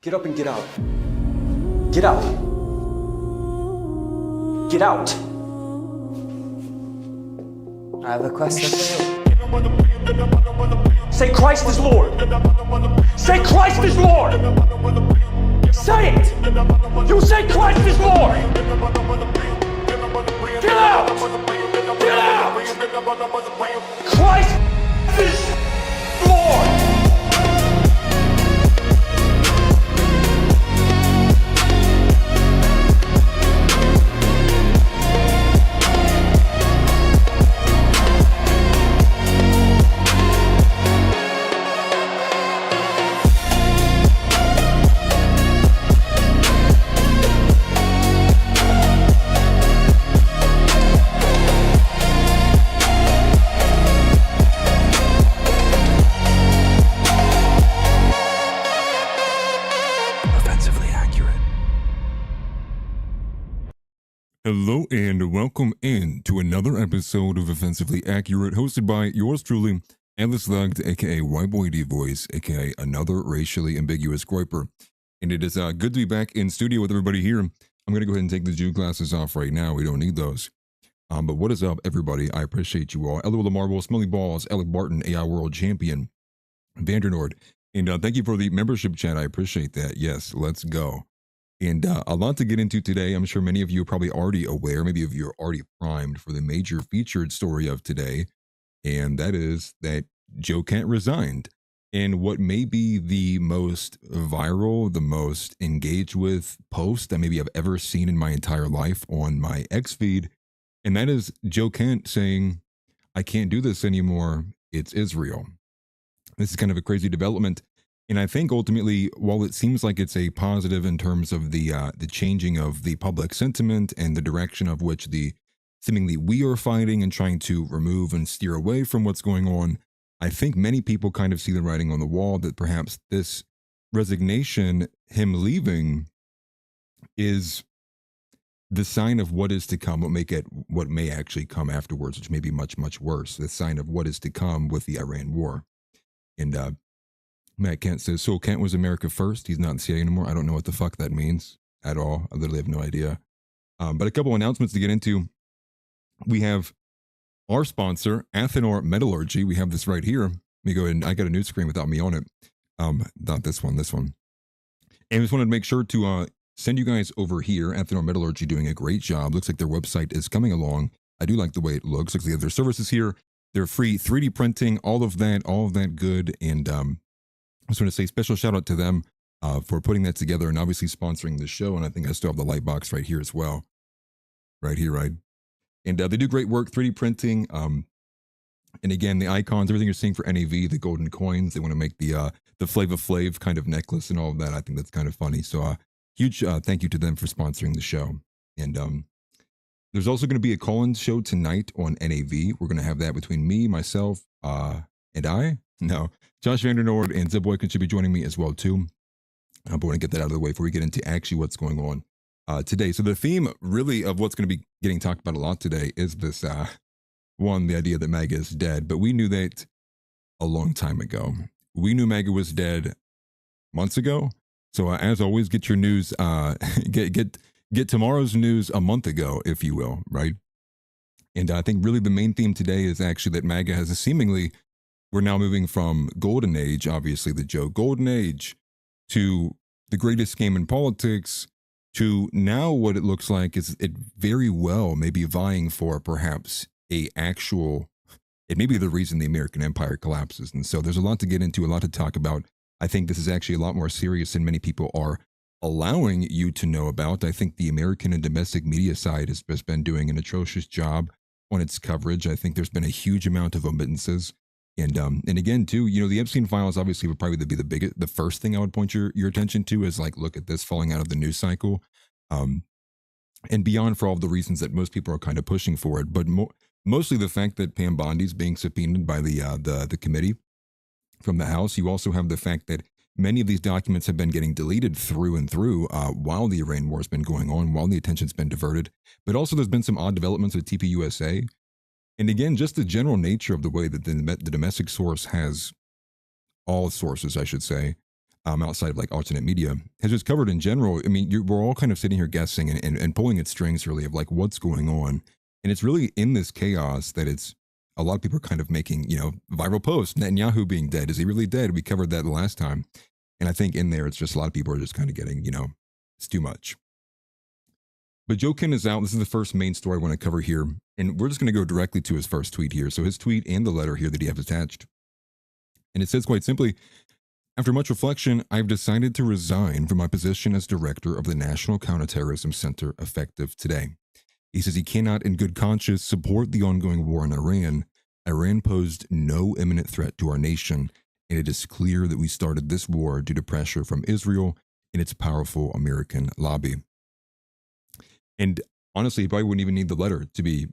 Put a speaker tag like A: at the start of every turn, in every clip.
A: Get up and get out. Get out. Get out.
B: I have a question for you.
A: Say Christ is Lord. Say Christ is Lord. Say it. You say Christ is Lord. Get out. Get out. Christ is Lord.
C: Hello and welcome in to another episode of Offensively Accurate, hosted by yours truly, Alice Lugged, aka White Boy D Voice, aka another racially ambiguous groiper. And it is good to be back in studio with everybody here. I'm going to go ahead and take the Jew glasses off right now. We don't need those. But what is up, everybody? I appreciate you all. Elwood Marble, Smelly Balls, Alec Barton, AI World Champion, VanDerNoord. And thank you for the membership chat. I appreciate that. Yes, let's go. And a lot to get into today. I'm sure many of you are probably already aware, maybe of you are already primed for the major featured story of today. And that is that Joe Kent resigned. And what may be the most viral, the most engaged with post that maybe I've ever seen in my entire life on my X feed. And that is Joe Kent saying, I can't do this anymore. It's Israel. This is kind of a crazy development. And I think ultimately, while it seems like it's a positive in terms of the changing of the public sentiment and the direction of which the seemingly we are fighting and trying to remove and steer away from what's going on, I think many people kind of see the writing on the wall that perhaps this resignation, him leaving, is the sign of what is to come, what may actually come afterwards, which may be much, much worse. The sign of what is to come with the Iran war. And Matt Kent says, so Kent was America first. He's not in the CIA anymore. I don't know what the fuck that means at all. I literally have no idea. But a couple announcements to get into. We have our sponsor, Athenor Metallurgy. We have this right here. Let me go ahead and I got a new screen without me on it. Not this one, this one. And I just wanted to make sure to send you guys over here. Athenor Metallurgy doing a great job. Looks like their website is coming along. I do like the way it looks. Looks like they have their services here. They're free 3D printing, all of that good. And I just want to say special shout out to them for putting that together and obviously sponsoring the show. And I think I still have the light box right here as well. Right here, right? And they do great work, 3D printing. And again, the icons, everything you're seeing for NAV, the golden coins, they want to make the Flava Flav kind of necklace and all of that. I think that's kind of funny. So huge thank you to them for sponsoring the show. And there's also going to be a call-in show tonight on NAV. We're going to have that between me, myself, and I. No, Josh VanDerNoord and Zeb Boykin should be joining me as well too. But I want to get that out of the way before we get into actually what's going on today. So the theme really of what's going to be getting talked about a lot today is this one, the idea that MAGA is dead. But we knew that a long time ago. We knew MAGA was dead months ago. So as always, get your news, get tomorrow's news a month ago, if you will, right? And I think really the main theme today is actually that MAGA has a seemingly, we're now moving from golden age, obviously the Joe golden age, to the greatest game in politics, to now what it looks like is it very well may be vying for perhaps it may be the reason the American empire collapses. And so there's a lot to get into, a lot to talk about. I think this is actually a lot more serious than many people are allowing you to know about. I think the American and domestic media side has been doing an atrocious job on its coverage. I think there's been a huge amount of omissances. And again, too, you know, the Epstein files obviously would probably be the first thing I would point your attention to is like, look at this falling out of the news cycle. And beyond for all of the reasons that most people are kind of pushing for it, but mostly the fact that Pam Bondi's being subpoenaed by the committee from the House. You also have the fact that many of these documents have been getting deleted through and through while the Iran war has been going on, while the attention's been diverted. But also there's been some odd developments with TPUSA. And again, just the general nature of the way that the domestic source has, all sources, I should say, outside of like alternate media, has just covered in general. I mean, we're all kind of sitting here guessing and pulling at strings really of like what's going on. And it's really in this chaos that it's a lot of people are kind of making, viral posts. Netanyahu being dead. Is he really dead? We covered that the last time. And I think in there, it's just a lot of people are just kind of getting, it's too much. But Joe Kent is out. This is the first main story I want to cover here. And we're just going to go directly to his first tweet here. So his tweet and the letter here that he has attached. And it says quite simply, after much reflection, I've decided to resign from my position as director of the National Counterterrorism Center effective today. He says he cannot in good conscience support the ongoing war in Iran. Iran posed no imminent threat to our nation, and it is clear that we started this war due to pressure from Israel and its powerful American lobby. And honestly, he probably wouldn't even need the letter to be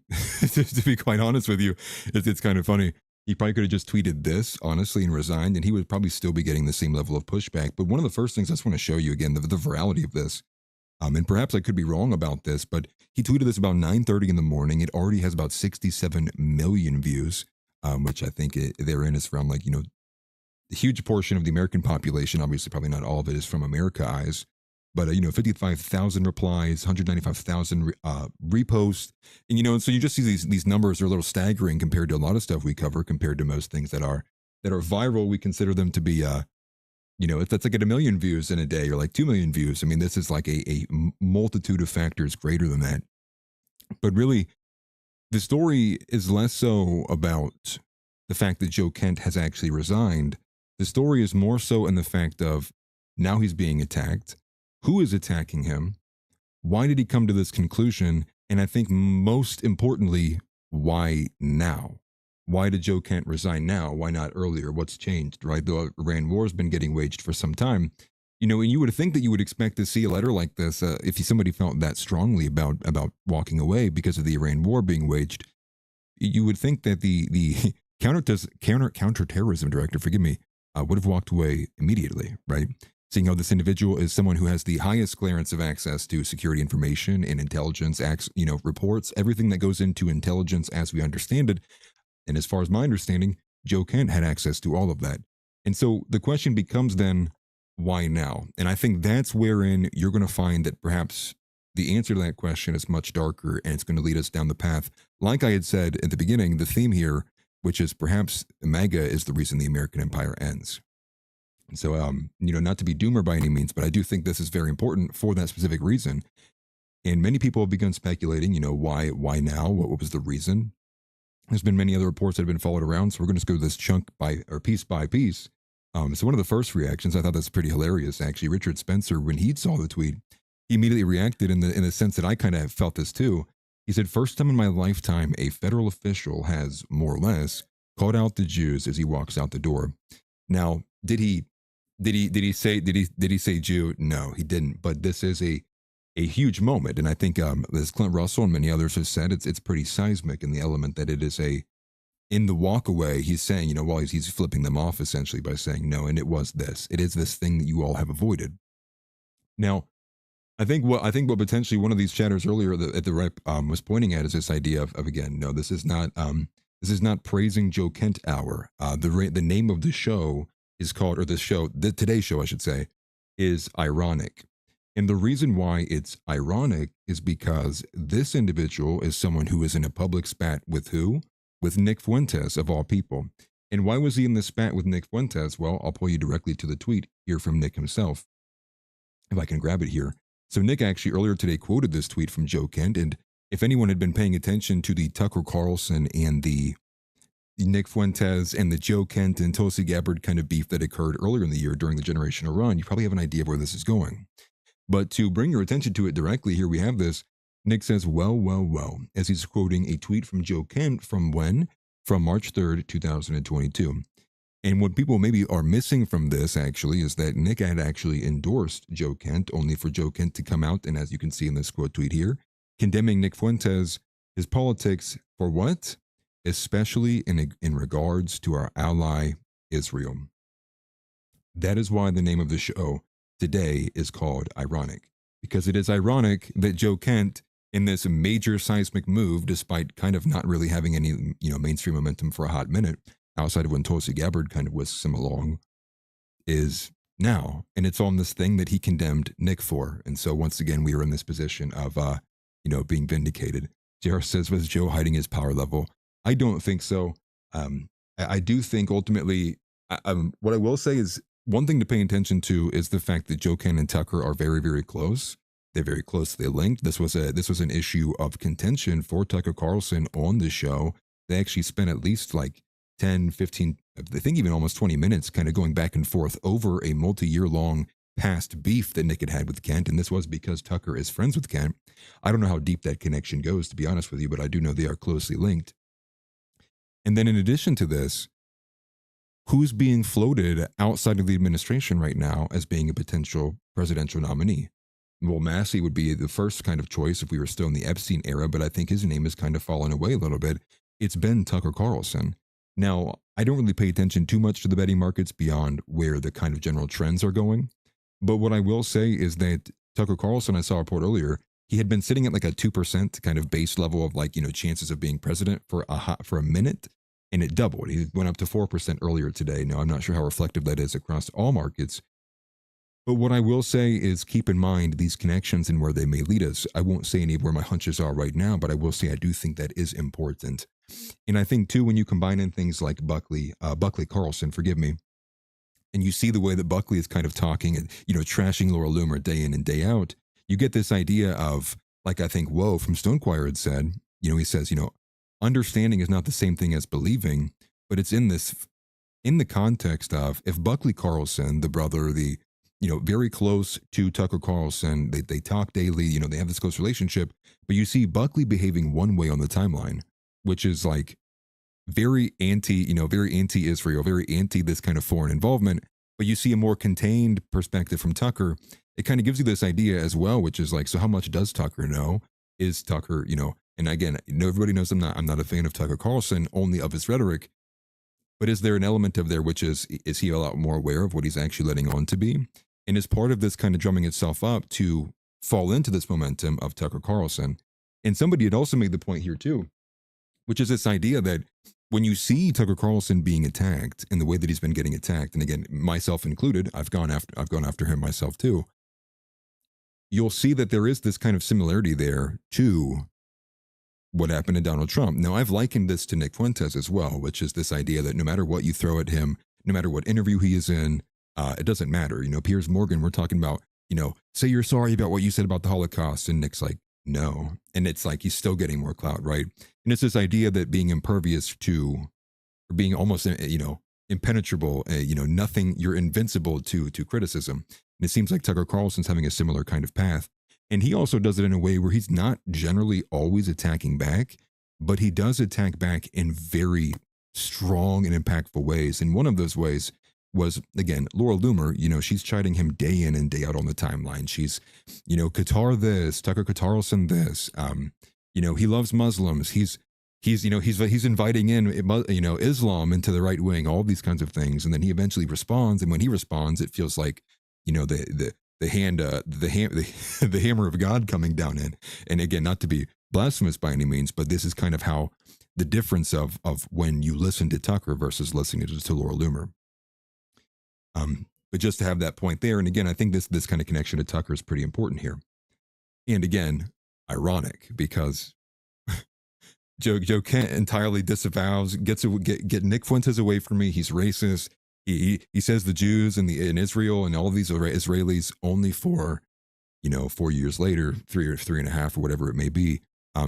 C: to be quite honest with you. It's kind of funny. He probably could have just tweeted this, honestly, and resigned, and he would probably still be getting the same level of pushback. But one of the first things I just want to show you again, the virality of this, and perhaps I could be wrong about this, but he tweeted this about 9:30 in the morning. It already has about 67 million views, which I think therein is from like, a huge portion of the American population. Obviously, probably not all of it is from America eyes. But, 55,000 replies, 195,000 reposts. And, so you just see these numbers are a little staggering compared to a lot of stuff we cover, compared to most things that are viral. We consider them to be, that's like at 1 million views in a day or like 2 million views. I mean, this is like a multitude of factors greater than that. But really, the story is less so about the fact that Joe Kent has actually resigned. The story is more so in the fact of now he's being attacked. Who is attacking him? Why did he come to this conclusion? And I think most importantly, why now? Why did Joe Kent resign now? Why not earlier? What's changed, right? The Iran war has been getting waged for some time. And you would think that you would expect to see a letter like this if somebody felt that strongly about walking away because of the Iran war being waged. You would think that the counterterrorism director, would have walked away immediately, right? Seeing how this individual is someone who has the highest clearance of access to security information and intelligence, reports, everything that goes into intelligence as we understand it. And as far as my understanding, Joe Kent had access to all of that. And so the question becomes then, why now? And I think that's wherein you're going to find that perhaps the answer to that question is much darker, and it's going to lead us down the path. Like I had said at the beginning, the theme here, which is perhaps MAGA is the reason the American empire ends. And so, not to be doomer by any means, but I do think this is very important for that specific reason. And many people have begun speculating, why now? What was the reason? There's been many other reports that have been followed around, so we're going to go this piece by piece. So one of the first reactions, I thought that's pretty hilarious, actually. Richard Spencer, when he saw the tweet, he immediately reacted in the sense that I kind of felt this too. He said, "First time in my lifetime, a federal official has, more or less, called out the Jews as he walks out the door." Now, did he say Jew? No, he didn't. But this is a huge moment, and I think as Clint Russell and many others have said, it's pretty seismic in the element that it is in the walk away. He's saying, while he's flipping them off essentially by saying no, and it is this thing that you all have avoided. Now, I think what potentially one of these chatters earlier at the rep was pointing at is this idea of again, no, this is not praising Joe Kent hour. The name of the show is called, or the today's show, I should say, is ironic. And the reason why it's ironic is because this individual is someone who is in a public spat with who? With Nick Fuentes, of all people. And why was he in this spat with Nick Fuentes? Well, I'll pull you directly to the tweet here from Nick himself, if I can grab it here. So Nick actually earlier today quoted this tweet from Joe Kent, and if anyone had been paying attention to the Tucker Carlson and the Nick Fuentes and the Joe Kent and Tulsi Gabbard kind of beef that occurred earlier in the year during the generational run, you probably have an idea of where this is going. But to bring your attention to it directly, here we have this. Nick says, well, as he's quoting a tweet from Joe Kent from when? From March 3rd, 2022. And what people maybe are missing from this, actually, is that Nick had actually endorsed Joe Kent, only for Joe Kent to come out, and as you can see in this quote tweet here, condemning Nick Fuentes, his politics for what? Especially in regards to our ally, Israel. That is why the name of the show today is called Ironic, because it is ironic that Joe Kent, in this major seismic move, despite kind of not really having any, mainstream momentum for a hot minute, outside of when Tulsi Gabbard kind of whisks him along, is now, and it's on this thing that he condemned Nick for. And so once again, we are in this position of, being vindicated. JR says, was Joe hiding his power level? I don't think so. I do think ultimately, what I will say is one thing to pay attention to is the fact that Joe Ken and Tucker are very, very close. They're very closely linked. This was an issue of contention for Tucker Carlson on the show. They actually spent at least like 10, 15, I think even almost 20 minutes kind of going back and forth over a multi-year long past beef that Nick had with Kent. And this was because Tucker is friends with Kent. I don't know how deep that connection goes, to be honest with you, but I do know they are closely linked. And then in addition to this, who's being floated outside of the administration right now as being a potential presidential nominee? Well, Massey would be the first kind of choice if we were still in the Epstein era, but I think his name has kind of fallen away a little bit. It's been Tucker Carlson. Now, I don't really pay attention too much to the betting markets beyond where the kind of general trends are going. But what I will say is that Tucker Carlson, I saw a report earlier, he had been sitting at like a 2% kind of base level of like, chances of being president for a minute, and it doubled. He went up to 4% earlier today. Now, I'm not sure how reflective that is across all markets. But what I will say is keep in mind these connections and where they may lead us. I won't say any where my hunches are right now, but I will say I do think that is important. And I think, too, when you combine in things like Buckley Carlson, forgive me, and you see the way that Buckley is kind of talking and, trashing Laura Loomer day in and day out, you get this idea of, like I think Woe from Stonequire had said, he says, understanding is not the same thing as believing, but it's in the context of if Buckley Carlson, the brother, very close to Tucker Carlson, they talk daily, they have this close relationship, but you see Buckley behaving one way on the timeline, which is like very anti-Israel, very anti this kind of foreign involvement, but you see a more contained perspective from Tucker. It kind of gives you this idea as well, which is like, so how much does Tucker know? Is Tucker, and again, everybody knows I'm not a fan of Tucker Carlson, only of his rhetoric, but is there an element of there which is he a lot more aware of what he's actually letting on to be? And is part of this kind of drumming itself up to fall into this momentum of Tucker Carlson? And somebody had also made the point here too, which is this idea that when you see Tucker Carlson being attacked in the way that he's been getting attacked, and again, myself included, I've gone after him myself too, you'll see that there is this kind of similarity there to what happened to Donald Trump. Now, I've likened this to Nick Fuentes as well, which is this idea that no matter what you throw at him, no matter what interview he is in, it doesn't matter. Piers Morgan, we're talking about, say you're sorry about what you said about the Holocaust. And Nick's like, no. And it's like, he's still getting more clout, right? And it's this idea that being impervious to, or being almost, impenetrable, nothing, you're invincible to criticism. And it seems like Tucker Carlson's having a similar kind of path. And he also does it in a way where he's not generally always attacking back, but he does attack back in very strong and impactful ways. And one of those ways was, again, Laura Loomer, she's chiding him day in and day out on the timeline. She's, Qatar this, Tucker Carlson this, he loves Muslims. He's inviting in, Islam into the right wing, all these kinds of things. And then he eventually responds. And when he responds, it feels like, the hammer of God coming down in. And again, not to be blasphemous by any means, but this is kind of how the difference of when you listen to Tucker versus listening to Laura Loomer. But just to have that point there, and again, I think this kind of connection to Tucker is pretty important here. And again, ironic because Joe Kent entirely disavows, get Nick Fuentes away from me. He's racist. He says the Jews in Israel and all of these Israelis only for 4 years later, 3.5 or whatever it may be.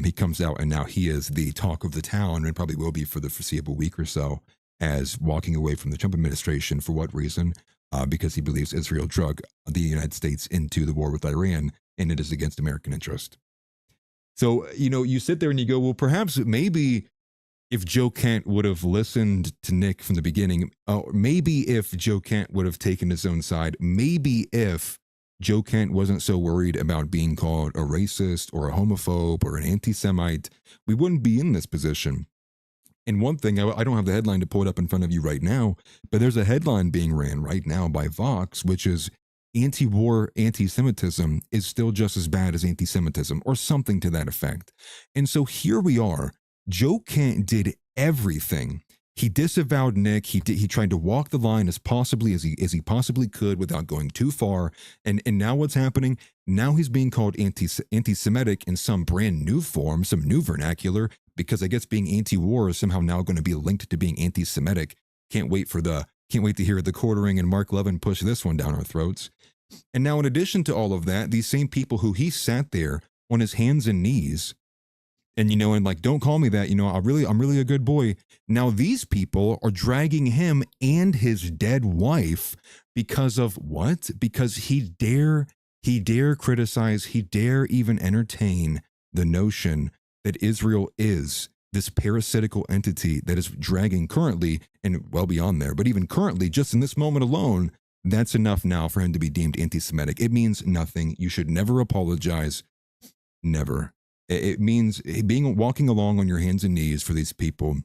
C: He comes out and now he is the talk of the town and probably will be for the foreseeable week or so as walking away from the Trump administration. For what reason? Because he believes Israel drug the United States into the war with Iran and it is against American interest. So, you sit there and you go, well, perhaps maybe if Joe Kent would have listened to Nick from the beginning, maybe if Joe Kent would have taken his own side, maybe if Joe Kent wasn't so worried about being called a racist or a homophobe or an anti-Semite, we wouldn't be in this position. And one thing, I don't have the headline to pull it up in front of you right now, but there's a headline being ran right now by Vox, which is anti-war anti-Semitism is still just as bad as anti-Semitism or something to that effect. And so here we are. Joe Kent did everything he disavowed Nick. He tried to walk the line as he possibly could without going too far. And now what's happening? Now he's being called anti-Semitic in some brand new form, some new vernacular, because I guess being anti-war is somehow now going to be linked to being anti-Semitic. Can't wait to hear the quartering and Mark Levin push this one down our throats. And now, in addition to all of that, these same people who he sat there on his hands and knees, and and like, don't call me that, I'm really a good boy. Now these people are dragging him and his dead wife because of what? Because he dare criticize, he dare even entertain the notion that Israel is this parasitical entity that is dragging currently and well beyond there, but even currently, just in this moment alone, that's enough now for him to be deemed anti-Semitic. It means nothing. You should never apologize. Never. It means walking along on your hands and knees for these people,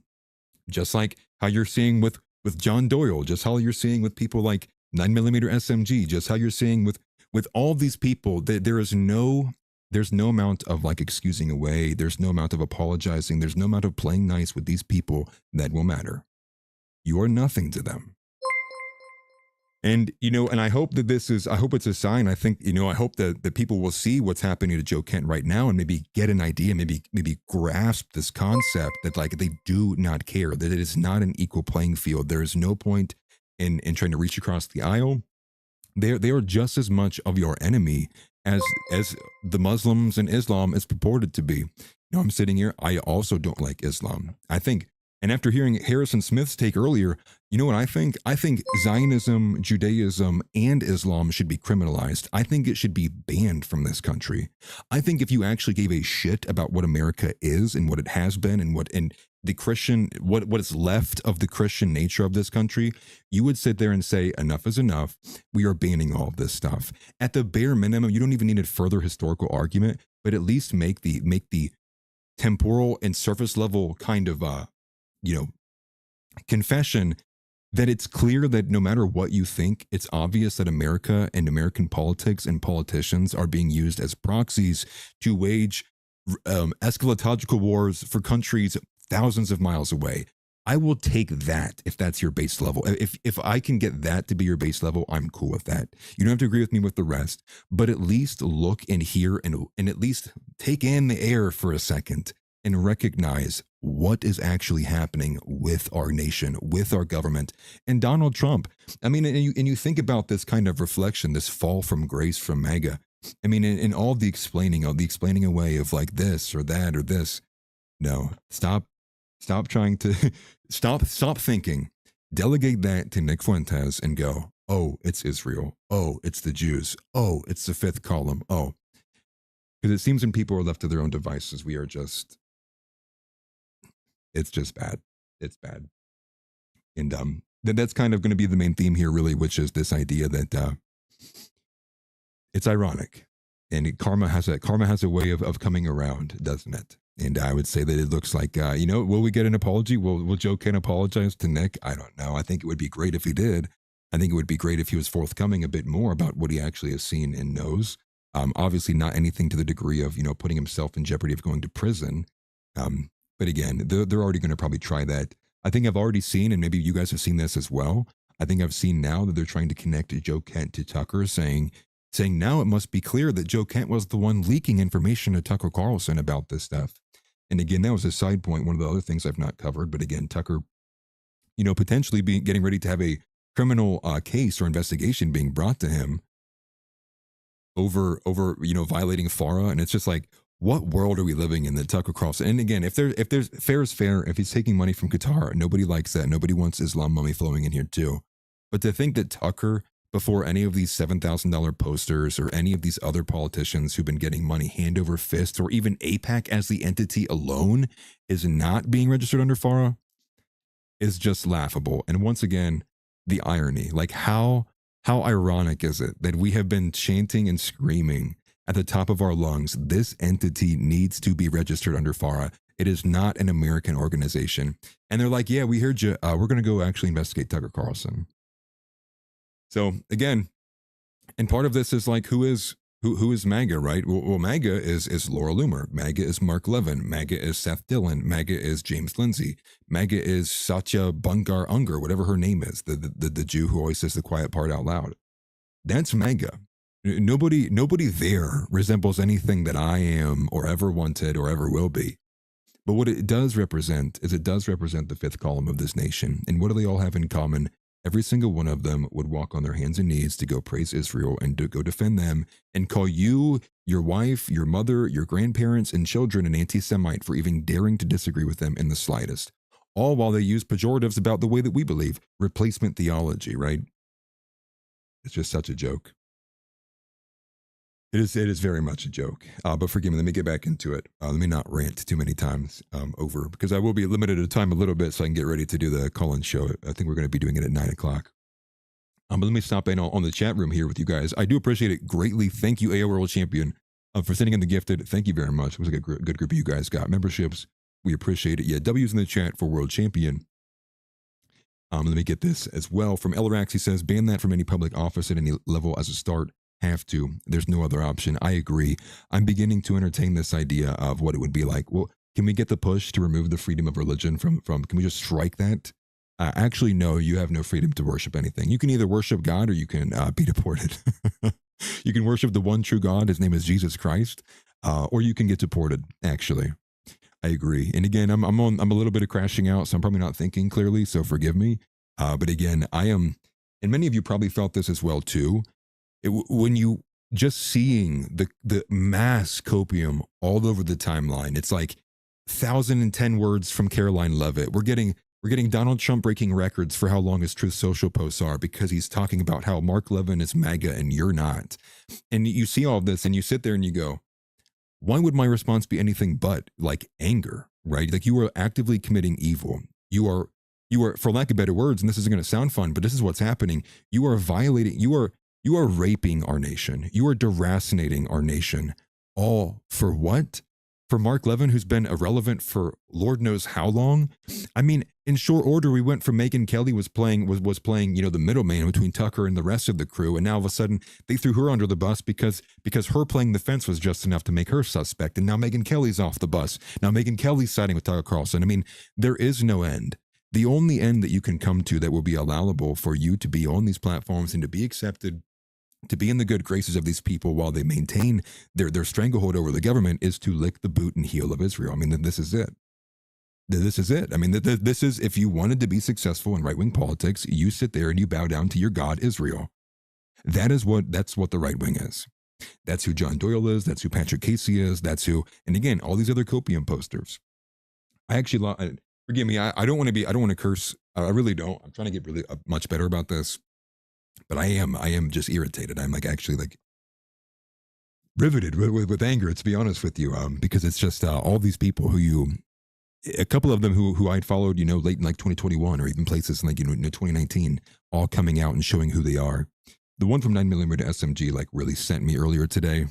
C: just like how you're seeing with John Doyle, just how you're seeing with people like 9mm SMG, just how you're seeing with all these people. There's no amount of like excusing away. There's no amount of apologizing. There's no amount of playing nice with these people that will matter. You are nothing to them. And, and I hope that I hope it's a sign. I think, I hope that people will see what's happening to Joe Kent right now and maybe get an idea, maybe grasp this concept that like they do not care, that it is not an equal playing field. There is no point in trying to reach across the aisle. They are just as much of your enemy as the Muslims and Islam is purported to be. I'm sitting here. I also don't like Islam. I think, and after hearing Harrison Smith's take earlier, you know what I think? I think Zionism, Judaism, and Islam should be criminalized. I think it should be banned from this country. I think if you actually gave a shit about what America is and what it has been and what is left of the Christian nature of this country, you would sit there and say, enough is enough. We are banning all of this stuff. At the bare minimum, you don't even need a further historical argument, but at least make the temporal and surface level kind of confession that it's clear that no matter what you think, it's obvious that America and American politics and politicians are being used as proxies to wage eschatological wars for countries thousands of miles away. I will take that if that's your base level. If I can get that to be your base level, I'm cool with that. You don't have to agree with me with the rest, but at least look and hear and at least take in the air for a second and recognize what is actually happening with our nation, with our government, and Donald Trump. I mean, and you think about this kind of reflection, this fall from grace from MAGA. I mean, in all the explaining away of like this or that or this. No, stop trying to, stop thinking. Delegate that to Nick Fuentes and go, oh, it's Israel. Oh, it's the Jews. Oh, it's the fifth column. Oh, because it seems when people are left to their own devices, we are just, it's just bad. It's bad. And that's kind of going to be the main theme here, really, which is this idea that it's ironic, and karma has a way of coming around, doesn't it? And I would say that it looks like, will we get an apology? Will Joe Kent apologize to Nick? I don't know. I think it would be great if he did. I think it would be great if he was forthcoming a bit more about what he actually has seen and knows. Obviously not anything to the degree of, putting himself in jeopardy of going to prison. But again, they're already going to probably try that. I think I've already seen, and maybe you guys have seen this as well. I think I've seen now that they're trying to connect Joe Kent to Tucker, saying now it must be clear that Joe Kent was the one leaking information to Tucker Carlson about this stuff. And again, that was a side point, one of the other things I've not covered. But again, Tucker, potentially getting ready to have a criminal case or investigation being brought to him over violating FARA. And it's just like, what world are we living in that Tucker Carlson? And again, if there's fair is fair, if he's taking money from Qatar, nobody likes that. Nobody wants Islam money flowing in here too. But to think that Tucker, before any of these $7,000 posters or any of these other politicians who've been getting money hand over fist, or even AIPAC as the entity alone is not being registered under FARA, is just laughable. And once again, the irony, like how ironic is it that we have been chanting and screaming at the top of our lungs, this entity needs to be registered under FARA. It is not an American organization. And they're like, yeah, we heard you. We're going to go actually investigate Tucker Carlson. So again, and part of this is like, who is Who is MAGA, right? Well, MAGA is Laura Loomer. MAGA is Mark Levin. MAGA is Seth Dillon. MAGA is James Lindsay. MAGA is Satya Bungar Unger, whatever her name is, the Jew who always says the quiet part out loud. That's MAGA. Nobody there resembles anything that I am or ever wanted or ever will be. But what it does represent is it does represent the fifth column of this nation. And what do they all have in common? Every single one of them would walk on their hands and knees to go praise Israel and to go defend them and call you, your wife, your mother, your grandparents, and children an anti-Semite for even daring to disagree with them in the slightest. All while they use pejoratives about the way that we believe, replacement theology, right? It's just such a joke. It is very much a joke. But forgive me, let me get back into it. Let me not rant too many times over, because I will be limited to time a little bit so I can get ready to do the call-in show. I think we're going to be doing it at 9 o'clock. But let me stop in on the chat room here with you guys. I do appreciate it greatly. Thank you, AO World Champion, for sending in the gifted. Thank you very much. It was a good group of you guys got memberships. We appreciate it. Yeah, W's in the chat for World Champion. Let me get this as well. From Elrax, he says, ban that from any public office at any level as a start. Have to. There's no other option. I agree. I'm beginning to entertain this idea of what it would be like. Well, can we get the push to remove the freedom of religion from can we just strike that? Actually, no, you have no freedom to worship anything. You can either worship God or you can be deported. You can worship the one true God. His name is Jesus Christ. Or you can get deported, actually. I agree. And again, I'm a little bit of crashing out, so I'm probably not thinking clearly, so forgive me. But again, I am, and many of you probably felt this as well too. When you just seeing the mass copium all over the timeline, it's like 1,010 words from Caroline Leavitt. We're getting Donald Trump breaking records for how long his Truth Social posts are because he's talking about how Mark Levin is MAGA and you're not. And you see all of this and you sit there and you go, why would my response be anything but like anger, right? Like you are actively committing evil. You are, for lack of better words, and this isn't going to sound fun, but this is what's happening. You are violating, you are raping our nation. You are deracinating our nation. All for what? For Mark Levin, who's been irrelevant for Lord knows how long. I mean, in short order, we went from Megyn Kelly was playing, the middleman between Tucker and the rest of the crew, and now all of a sudden they threw her under the bus because her playing the fence was just enough to make her suspect. And now Megyn Kelly's off the bus. Now Megyn Kelly's siding with Tucker Carlson. I mean, there is no end. The only end that you can come to that will be allowable for you to be on these platforms and to be accepted, to be in the good graces of these people while they maintain their stranglehold over the government, is to lick the boot and heel of Israel. I mean, this is it. This is it. I mean, this is, if you wanted to be successful in right-wing politics, you sit there and you bow down to your God, Israel. That's what the right wing is. That's who John Doyle is. That's who Patrick Casey is. That's who, and again, all these other copium posters. I actually, forgive me, I don't want to curse. I really don't. I'm trying to get really much better about this. But I am just irritated. I'm actually riveted with anger, to be honest with you, because it's just all these people a couple of them who I'd followed, late in 2021 or even places in 2019, all coming out and showing who they are. The one from 9mm SMG really sent me earlier today.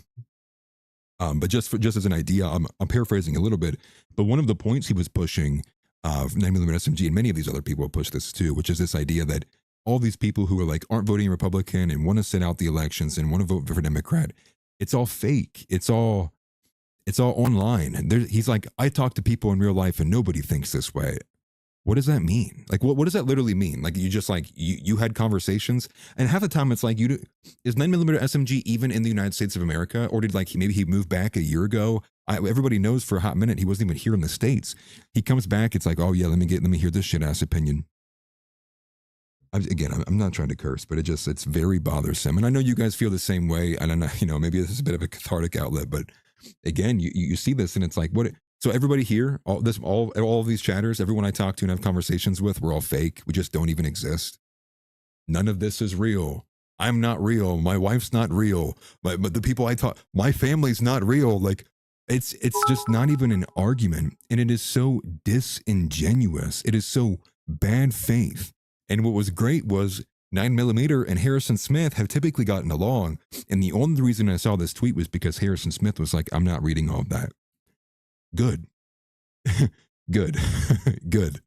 C: But just as an idea, I'm paraphrasing a little bit, but one of the points he was pushing, 9mm SMG, and many of these other people have pushed this too, which is this idea that all these people who are aren't voting Republican and want to sit out the elections and want to vote for Democrat, it's all fake. It's all online. And he's like, I talk to people in real life and nobody thinks this way. What does that mean? What does that literally mean? You just you had conversations, and half the time it's is 9mm SMG even in the United States of America, or did maybe he moved back a year ago? Everybody knows for a hot minute he wasn't even here in the States. He comes back, it's oh yeah, let me hear this shit ass opinion. Again, I'm not trying to curse, but it's very bothersome. And I know you guys feel the same way. And I know, maybe this is a bit of a cathartic outlet, but again, you see this and it's what, so everybody here, all of these chatters, everyone I talk to and have conversations with, we're all fake. We just don't even exist. None of this is real. I'm not real. My wife's not real. But the people I talk, my family's not real. It's just not even an argument. And it is so disingenuous. It is so bad faith. And what was great was 9mm and Harrison Smith have typically gotten along. And the only reason I saw this tweet was because Harrison Smith was I'm not reading all of that. Good. Good. Good.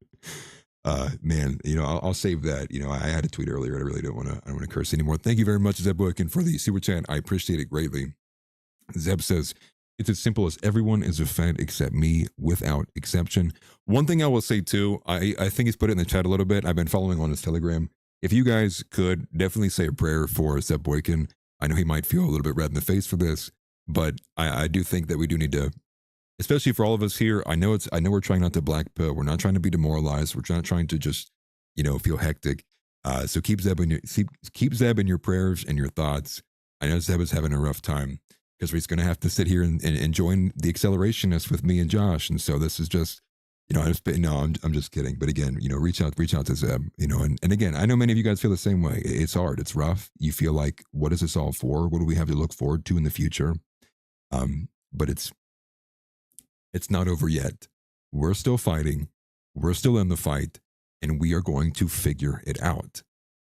C: Man, I'll save that. I had a tweet earlier. I don't want to curse anymore. Thank you very much, Zeb Boykin, for the super chat. I appreciate it greatly. Zeb says, it's as simple as everyone is a Fed except me, without exception. One thing I will say too, I think he's put it in the chat a little bit. I've been following on his Telegram. If you guys could definitely say a prayer for Zeb Boykin. I know he might feel a little bit red in the face for this, but I do think that we do need to, especially for all of us here. I know we're trying not to black pill. We're not trying to be demoralized. We're not trying to just, feel hectic. So keep Zeb in your prayers and your thoughts. I know Zeb is having a rough time because he's going to have to sit here and join the accelerationists with me and Josh. And so this is just, I'm just kidding. But again, reach out to Zeb, and again, I know many of you guys feel the same way. It's hard. It's rough. You feel like, what is this all for? What do we have to look forward to in the future? But it's not over yet. We're still fighting. We're still in the fight, and we are going to figure it out.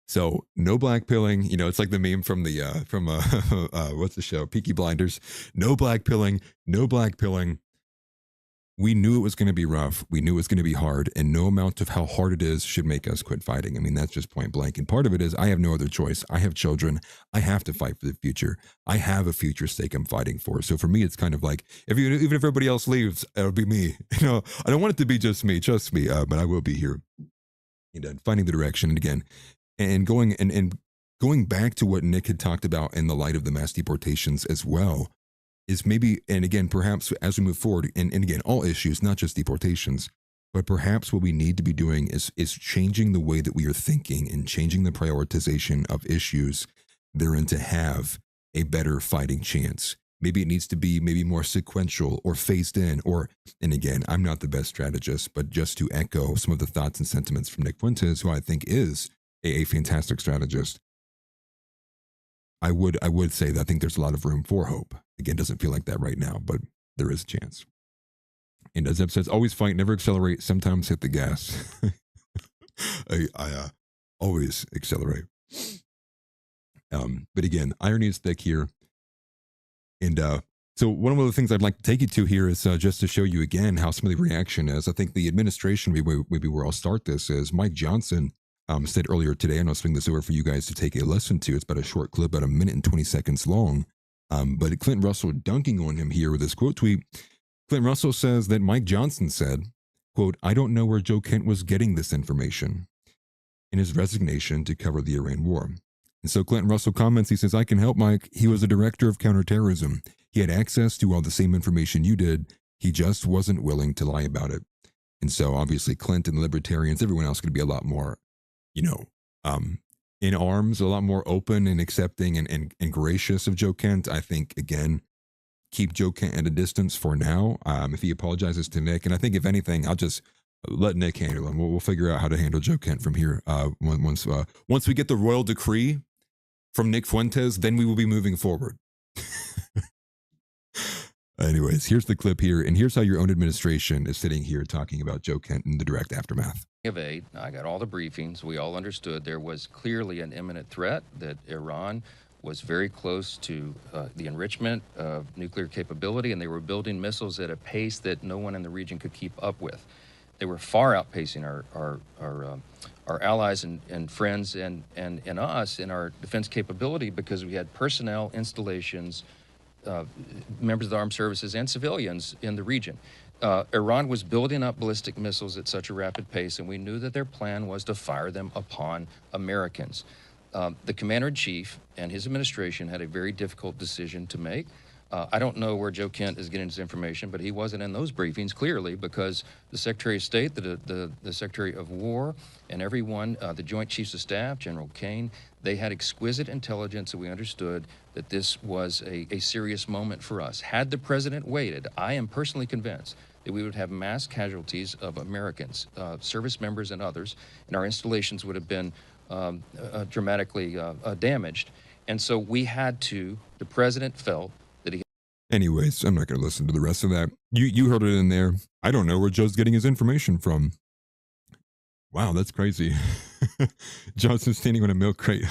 C: So no black pilling. It's like the meme from the what's the show? Peaky Blinders. No black pilling. No black pilling. We knew it was going to be rough. We knew it was going to be hard, and no amount of how hard it is should make us quit fighting. I mean, that's just point blank. And part of it is I have no other choice. I have children. I have to fight for the future. I have a future stake I'm fighting for. So for me, it's kind of like, even if everybody else leaves, it'll be me. I don't want it to be just me, trust me, but I will be here. And finding the direction. And again, and going back to what Nick had talked about in the light of the mass deportations as well, is maybe, and again, perhaps as we move forward, and again, all issues, not just deportations, but perhaps what we need to be doing is changing the way that we are thinking and changing the prioritization of issues therein to have a better fighting chance. Maybe it needs to be more sequential or phased in, and again, I'm not the best strategist, but just to echo some of the thoughts and sentiments from Nick Fuentes, who I think is a fantastic strategist, I would say that I think there's a lot of room for hope. Again, doesn't feel like that right now, but there is a chance. And as Zeb says, always fight, never accelerate, sometimes hit the gas. I always accelerate. But again, irony is thick here. And so one of the things I'd like to take you to here is just to show you again how some of the reaction is. I think the administration, maybe where I'll start this, is Mike Johnson said earlier today, and I'll swing this over for you guys to take a listen to. It's about a short clip, about 1 minute and 20 seconds long. But Clinton Russell dunking on him here with this quote tweet. Clinton Russell says that Mike Johnson said, quote, "I don't know where Joe Kent was getting this information," in his resignation to cover the Iran war. And so Clinton Russell comments, he says, "I can help Mike. He was a director of counterterrorism. He had access to all the same information you did. He just wasn't willing to lie about it." And so obviously Clinton, libertarians, everyone else going to be a lot more, in arms, a lot more open and accepting and gracious of Joe Kent. I think, again, keep Joe Kent at a distance for now. If he apologizes to Nick, and I think if anything, I'll just let Nick handle him. We'll figure out how to handle Joe Kent from here. Once we get the royal decree from Nick Fuentes, then we will be moving forward. Anyways, here's the clip here, and here's how your own administration is sitting here talking about Joe Kent in the direct aftermath.
D: Of aid. I got all the briefings. We all understood there was clearly an imminent threat, that Iran was very close to the enrichment of nuclear capability, and they were building missiles at a pace that no one in the region could keep up with. They were far outpacing our allies and friends and us in our defense capability, because we had personnel, installations, members of the armed services, and civilians in the region. Iran was building up ballistic missiles at such a rapid pace, and we knew that their plan was to fire them upon Americans. The commander-in-chief and his administration had a very difficult decision to make. I don't know where Joe Kent is getting his information, but he wasn't in those briefings, clearly, because the Secretary of State, the Secretary of War, and everyone, the Joint Chiefs of Staff, General Kane, they had exquisite intelligence, and we understood that this was a serious moment for us. Had the president waited, I am personally convinced that we would have mass casualties of Americans, service members and others, and our installations would have been dramatically damaged. And so we had to, the president felt that he...
C: Anyways, I'm not going to listen to the rest of that. You heard it in there. I don't know where Joe's getting his information from. Wow, that's crazy. Johnson standing on a milk crate.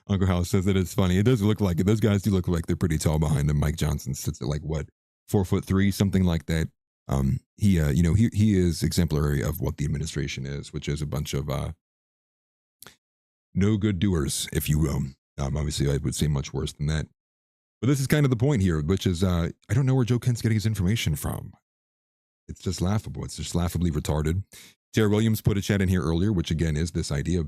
C: Uncle Hal says that it's funny. It does look like it. Those guys do look like they're pretty tall behind him. Mike Johnson sits at 4'3", something like that. He is exemplary of what the administration is, which is a bunch of no good doers, if you will. Obviously, I would say much worse than that. But this is kind of the point here, which is I don't know where Joe Kent's getting his information from. It's just laughable. It's just laughably retarded. Sarah Williams put a chat in here earlier, which again is this idea.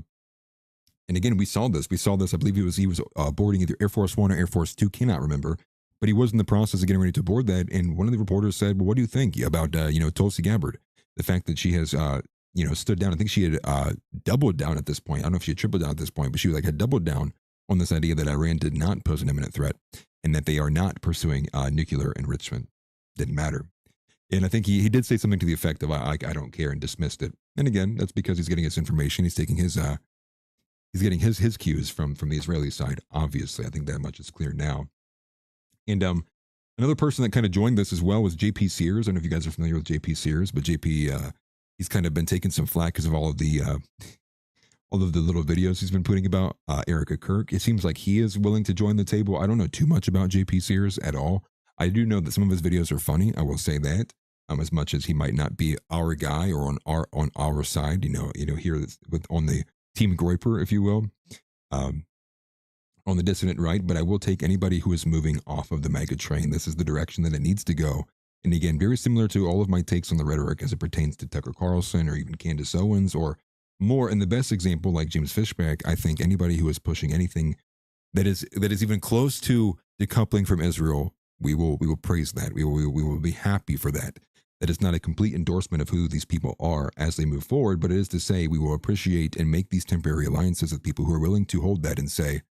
C: And again, we saw this. I believe he was boarding either Air Force One or Air Force Two. Cannot remember, but he was in the process of getting ready to board that. And one of the reporters said, "Well, what do you think about Tulsi Gabbard? The fact that she has stood down. I think she had doubled down at this point. I don't know if she had tripled down at this point, but she had doubled down on this idea that Iran did not pose an imminent threat and that they are not pursuing nuclear enrichment. Didn't matter." And I think he did say something to the effect of I don't care, and dismissed it. And again, that's because he's getting his information. He's taking his his cues from the Israeli side. Obviously, I think that much is clear now. And another person that kind of joined this as well was JP Sears. I don't know if you guys are familiar with JP Sears, but JP he's kind of been taking some flack because of all of the little videos he's been putting about Erica Kirk. It seems like he is willing to join the table. I don't know too much about JP Sears at all. I do know that some of his videos are funny. I will say that. As much as he might not be our guy or on our side, here on the Team Groiper, if you will, on the dissident right. But I will take anybody who is moving off of the MAGA train. This is the direction that it needs to go. And again, very similar to all of my takes on the rhetoric as it pertains to Tucker Carlson or even Candace Owens or more. And the best example, like James Fishback, I think anybody who is pushing anything that is even close to decoupling from Israel, we will praise that. We will be happy for that. That is not a complete endorsement of who these people are as they move forward, but it is to say we will appreciate and make these temporary alliances with people who are willing to hold that and say,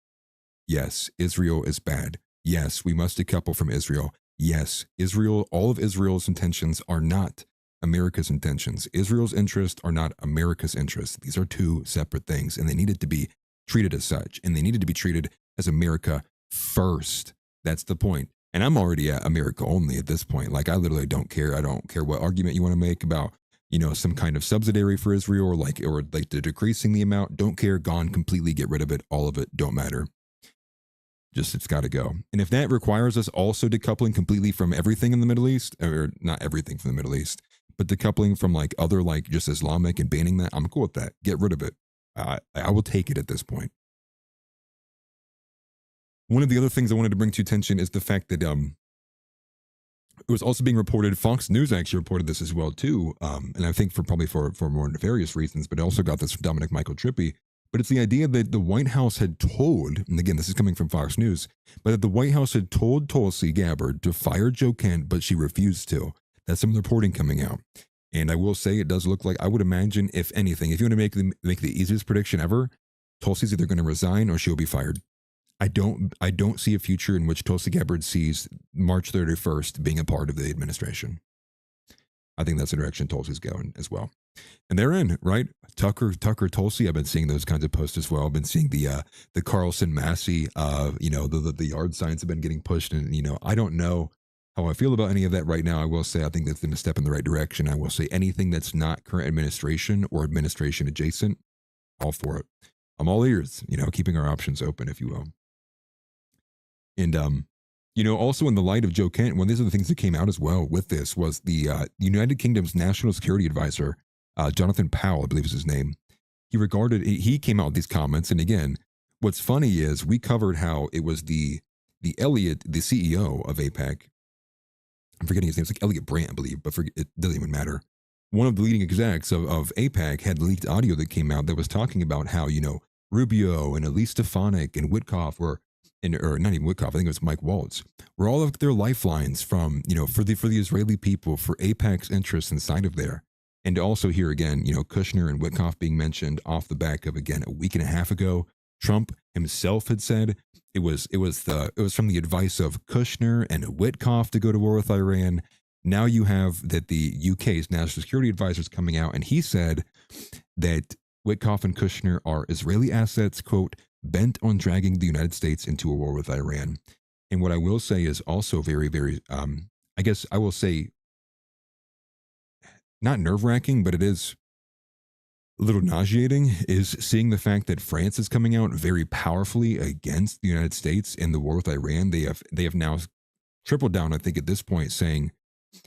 C: yes, Israel is bad. Yes, we must decouple from Israel. Yes, Israel, all of Israel's intentions are not America's intentions. Israel's interests are not America's interests. These are two separate things, and they needed to be treated as such, and they needed to be treated as America first. That's the point. And I'm already at America only at this point. Like, I literally don't care. I don't care what argument you want to make about, some kind of subsidiary for Israel or the decreasing the amount. Don't care. Gone completely. Get rid of it. All of it. Don't matter. Just, it's got to go. And if that requires us also decoupling completely from everything in the Middle East, or not everything from the Middle East, but decoupling from other just Islamic and banning that, I'm cool with that. Get rid of it. I will take it at this point. One of the other things I wanted to bring to attention is the fact that it was also being reported. Fox News actually reported this as well too, and I think for more nefarious reasons. But I also got this from Dominic Michael Trippi. But it's the idea that the White House had told, and again, this is coming from Fox News, but that the White House had told Tulsi Gabbard to fire Joe Kent, but she refused to. That's some of the reporting coming out. And I will say it does look like, I would imagine, if anything, if you want to make the easiest prediction ever, Tulsi's either going to resign or she'll be fired. I don't see a future in which Tulsi Gabbard sees March 31st being a part of the administration. I think that's the direction Tulsi's going as well. And they're in, right? Tucker, Tulsi, I've been seeing those kinds of posts as well. I've been seeing the Carlson Massey, the yard signs have been getting pushed. And, I don't know how I feel about any of that right now. I will say I think that's going to step in the right direction. I will say anything that's not current administration or administration adjacent, all for it. I'm all ears, keeping our options open, if you will. And, also in the light of Joe Kent, one of these are the things that came out as well with this was the United Kingdom's National Security Advisor, Jonathan Powell, I believe is his name. He came out with these comments. And again, what's funny is we covered how it was the Elliott, the CEO of AIPAC. I'm forgetting his name. It's like Elliott Brandt, I believe, but it doesn't even matter. One of the leading execs of AIPAC had leaked audio that came out that was talking about how, Rubio and Elise Stefanik and Witkoff or not even Witkoff, I think it was Mike Waltz, were all of their lifelines from, for the Israeli people, for AIPAC's interests inside of there. And also here again, Kushner and Witkoff being mentioned off the back of, again, a week and a half ago, Trump himself had said it was from the advice of Kushner and Witkoff to go to war with Iran. Now you have that the UK's national security advisor is coming out, and he said that Witkoff and Kushner are Israeli assets, quote, bent on dragging the United States into a war with Iran. And what I will say is also very, very, I guess I will say, not nerve-wracking, but it is a little nauseating, is seeing the fact that France is coming out very powerfully against the United States in the war with Iran. They have now tripled down, I think, at this point, saying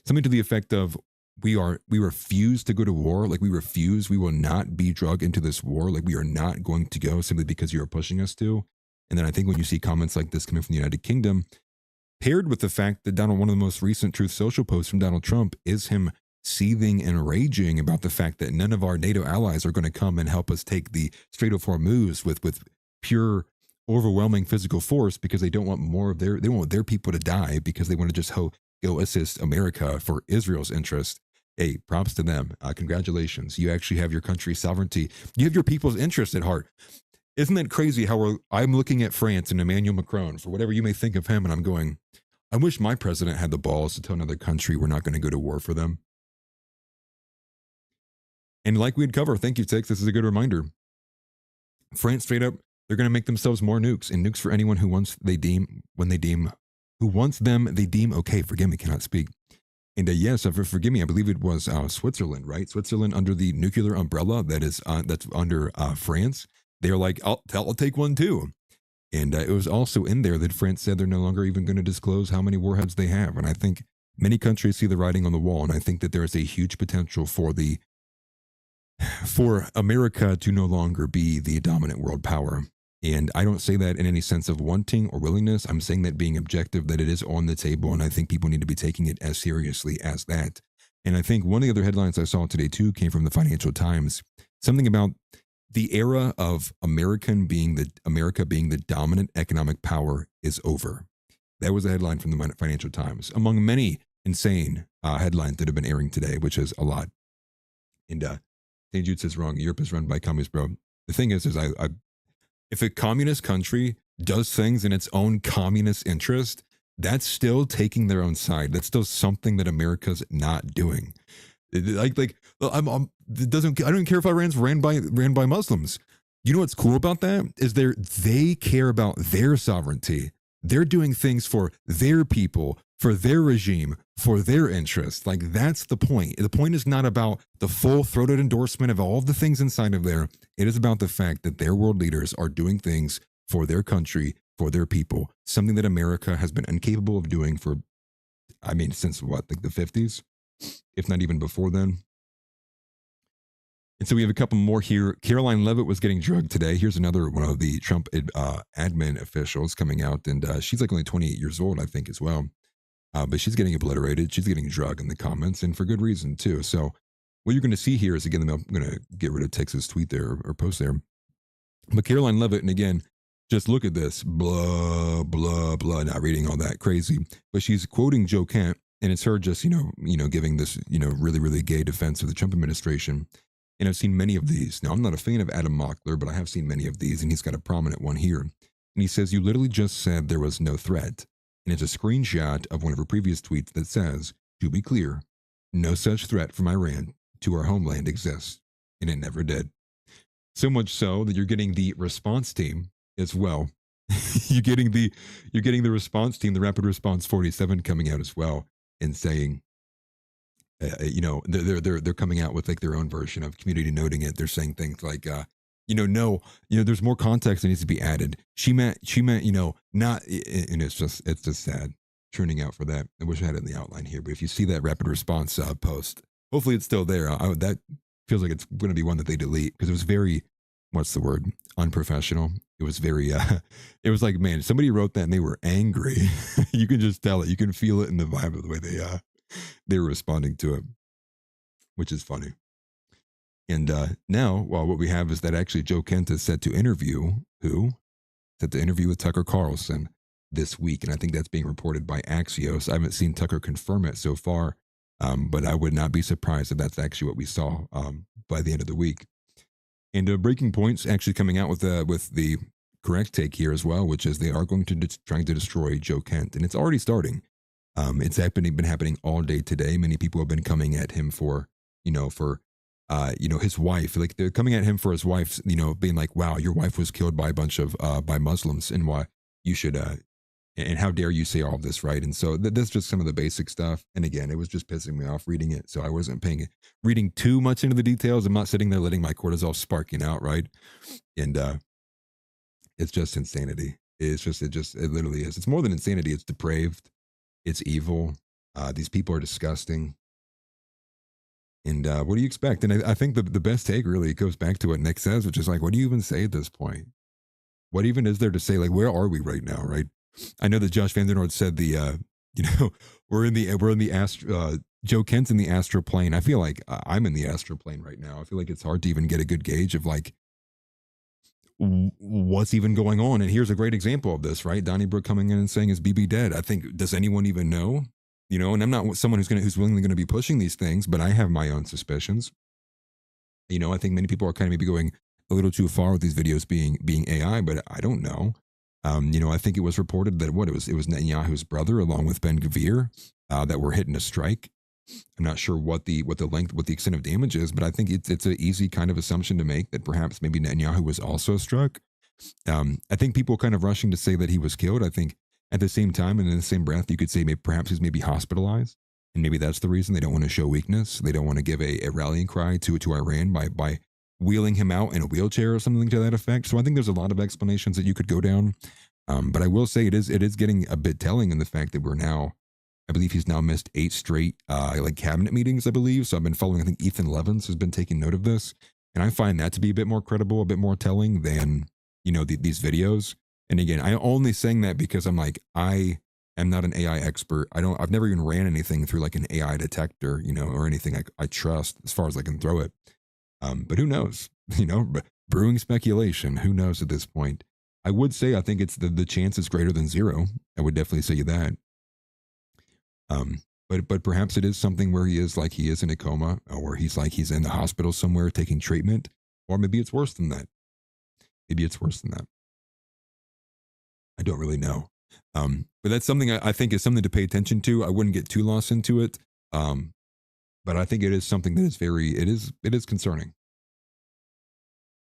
C: something to the effect of, we refuse to go to war. Like, we will not be dragged into this war. Like, we are not going to go simply because you are pushing us to. And then I think when you see comments like this coming from the United Kingdom, paired with the fact that one of the most recent Truth Social posts from Donald Trump is him seething and raging about the fact that none of our NATO allies are going to come and help us take the Strait of Hormuz with pure, overwhelming physical force because they don't want they want their people to die because they want to just go assist America for Israel's interest. Hey, props to them. Congratulations. You actually have your country's sovereignty. You have your people's interest at heart. Isn't that crazy how I'm looking at France and Emmanuel Macron for whatever you may think of him, and I'm going, I wish my president had the balls to tell another country we're not going to go to war for them. And like we'd cover, thank you, Tix, this is a good reminder. France straight up, they're going to make themselves more nukes, and nukes for anyone who wants they deem okay. Forgive me, cannot speak. And yes, forgive me, I believe it was Switzerland, right? Switzerland under the nuclear umbrella that's under France. They're like, I'll take one too. And it was also in there that France said they're no longer even going to disclose how many warheads they have. And I think many countries see the writing on the wall, and I think that there is a huge potential for America to no longer be the dominant world power. And I don't say that in any sense of wanting or willingness. I'm saying that being objective, that it is on the table, and I think people need to be taking it as seriously as that. And I think one of the other headlines I saw today too came from the Financial Times. Something about the era of America being the dominant economic power is over. That was a headline from the Financial Times, among many insane headlines that have been airing today, which is a lot. And St. Jude says wrong. Europe is run by communists, bro. The thing is if a communist country does things in its own communist interest, that's still taking their own side. That's still something that America's not doing. I don't care if Iran's ran by Muslims. You know what's cool about that is they care about their sovereignty. They're doing things for their people, for their regime, for their interests. Like, that's the point. The point is not about the full-throated endorsement of all of the things inside of there. It is about the fact that their world leaders are doing things for their country, for their people, something that America has been incapable of doing since what, like the 50s, if not even before then. And so we have a couple more here. Caroline Leavitt was getting drugged today. Here's another one of the Trump admin officials coming out, and she's like only 28 years old, I think, as well. But she's getting obliterated. She's getting drugged in the comments, and for good reason, too. So what you're going to see here is, again, I'm going to get rid of Texas tweet there or post there. But Caroline Leavitt, and again, just look at this. Blah, blah, blah. Not reading all that crazy. But she's quoting Joe Kent, and it's her just, giving this, really, really gay defense of the Trump administration. And I've seen many of these. Now, I'm not a fan of Adam Mockler, but I have seen many of these, and he's got a prominent one here. And he says, you literally just said there was no threat. And it's a screenshot of one of her previous tweets that says, to be clear, no such threat from Iran to our homeland exists. And it never did. So much so that you're getting the response team as well. you're getting the response team, the Rapid Response 47 coming out as well and saying, they're coming out with like their own version of community noting it. They're saying things like, there's more context that needs to be added. She meant, not, and it's just sad turning out for that. I wish I had it in the outline here, but if you see that Rapid Response post, hopefully it's still there. That feels like it's going to be one that they delete because it was very, what's the word? Unprofessional. It was very, it was like, man, somebody wrote that and they were angry. You can just tell it. You can feel it in the vibe of the way they were responding to it, which is funny. And now, what we have is that actually Joe Kent is set to interview with Tucker Carlson this week. And I think that's being reported by Axios. I haven't seen Tucker confirm it so far, but I would not be surprised if that's actually what we saw by the end of the week. And Breaking Point's actually coming out with the correct take here as well, which is they are going to trying to destroy Joe Kent. And it's already starting. It's been happening all day today. Many people have been coming at him for his wife. Like, they're coming at him for his wife, being like, wow, your wife was killed by a bunch of, by Muslims, and why you should, and how dare you say all of this, right? And so that's just some of the basic stuff. And again, it was just pissing me off reading it. So I wasn't reading too much into the details. I'm not sitting there letting my cortisol sparking out, right? And it's just insanity. It literally is. It's more than insanity. It's depraved. It's evil. These people are disgusting. And what do you expect? And I think the best take really goes back to what Nick says, which is like, what do you even say at this point? What even is there to say? Like, where are we right now, right? I know that Josh VanDerNoord said we're in the astro. Joe Kent's in the astral plane. I feel like I'm in the astral plane right now. I feel like it's hard to even get a good gauge of like what's even going on. And here's a great example of this, right? Donnybrook coming in and saying, "Is BB dead?" I think, does anyone even know? And I'm not someone who's willingly going to be pushing these things, but I have my own suspicions. I think many people are kind of maybe going a little too far with these videos being AI, but I don't know. I think it was reported that it was Netanyahu's brother along with Ben Gvir that were hitting a strike. I'm not sure what the extent of damage is, but I think it's an easy kind of assumption to make that perhaps maybe Netanyahu was also struck. I think people kind of rushing to say that he was killed. I think at the same time and in the same breath, you could say perhaps he's maybe hospitalized, and maybe that's the reason they don't want to show weakness. They don't want to give a rallying cry to Iran by wheeling him out in a wheelchair or something to that effect. So I think there's a lot of explanations that you could go down. But I will say it is getting a bit telling in the fact that I believe he's now missed 8 straight cabinet meetings, I believe. So I've been following, I think Ethan Levins has been taking note of this. And I find that to be a bit more credible, a bit more telling than, these videos. And again, I'm only saying that because I'm like, I am not an AI expert. I've never even ran anything through like an AI detector, or anything I trust as far as I can throw it. But who knows, brewing speculation, who knows at this point. I would say, I think it's the chance is greater than 0. I would definitely say that. But perhaps it is something where he is in a coma, or he's in the hospital somewhere taking treatment, or maybe it's worse than that. I don't really know. But that's something I think is something to pay attention to. I wouldn't get too lost into it. But I think it is something that is it is concerning.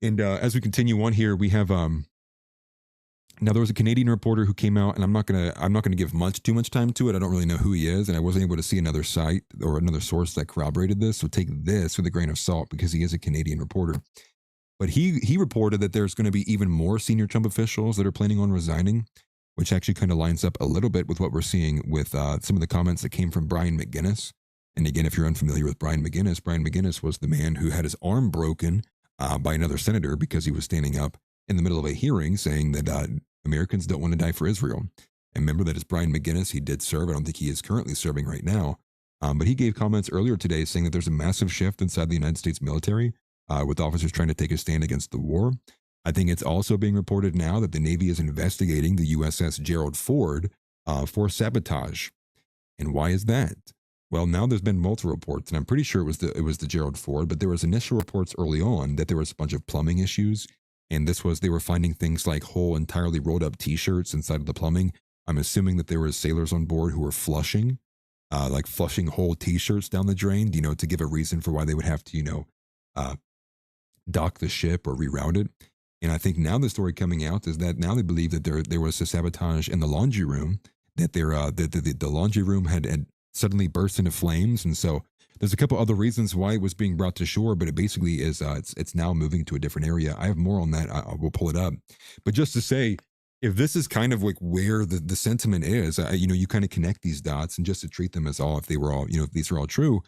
C: And as we continue on here, we have now there was a Canadian reporter who came out, and I'm not gonna give too much time to it. I don't really know who he is, and I wasn't able to see another site or another source that corroborated this. So take this with a grain of salt because he is a Canadian reporter. But he reported that there's going to be even more senior Trump officials that are planning on resigning, which actually kind of lines up a little bit with what we're seeing with some of the comments that came from Brian McGuinness. And again, if you're unfamiliar with Brian McGuinness was the man who had his arm broken by another senator because he was standing up in the middle of a hearing saying that Americans don't want to die for Israel. And remember that is Brian McGuinness. He did serve. I don't think he is currently serving right now. But he gave comments earlier today saying that there's a massive shift inside the United States military with officers trying to take a stand against the war. I think it's also being reported now that the Navy is investigating the USS Gerald Ford for sabotage. And why is that? Well, now there's been multiple reports, and I'm pretty sure it was the Gerald Ford, but there was initial reports early on that there was a bunch of plumbing issues. And they were finding things like whole entirely rolled up t-shirts inside of the plumbing. I'm assuming that there were sailors on board who were flushing whole t-shirts down the drain, to give a reason for why they would have to, dock the ship or reroute it. And I think now the story coming out is that now they believe that there was a sabotage in the laundry room, that the laundry room had suddenly burst into flames. And so there's a couple other reasons why it was being brought to shore, but it basically is it's now moving to a different area. I have more on that. I will pull it up. But just to say, if this is kind of like where the sentiment is, you kind of connect these dots, and just to treat them as all, if these are all true,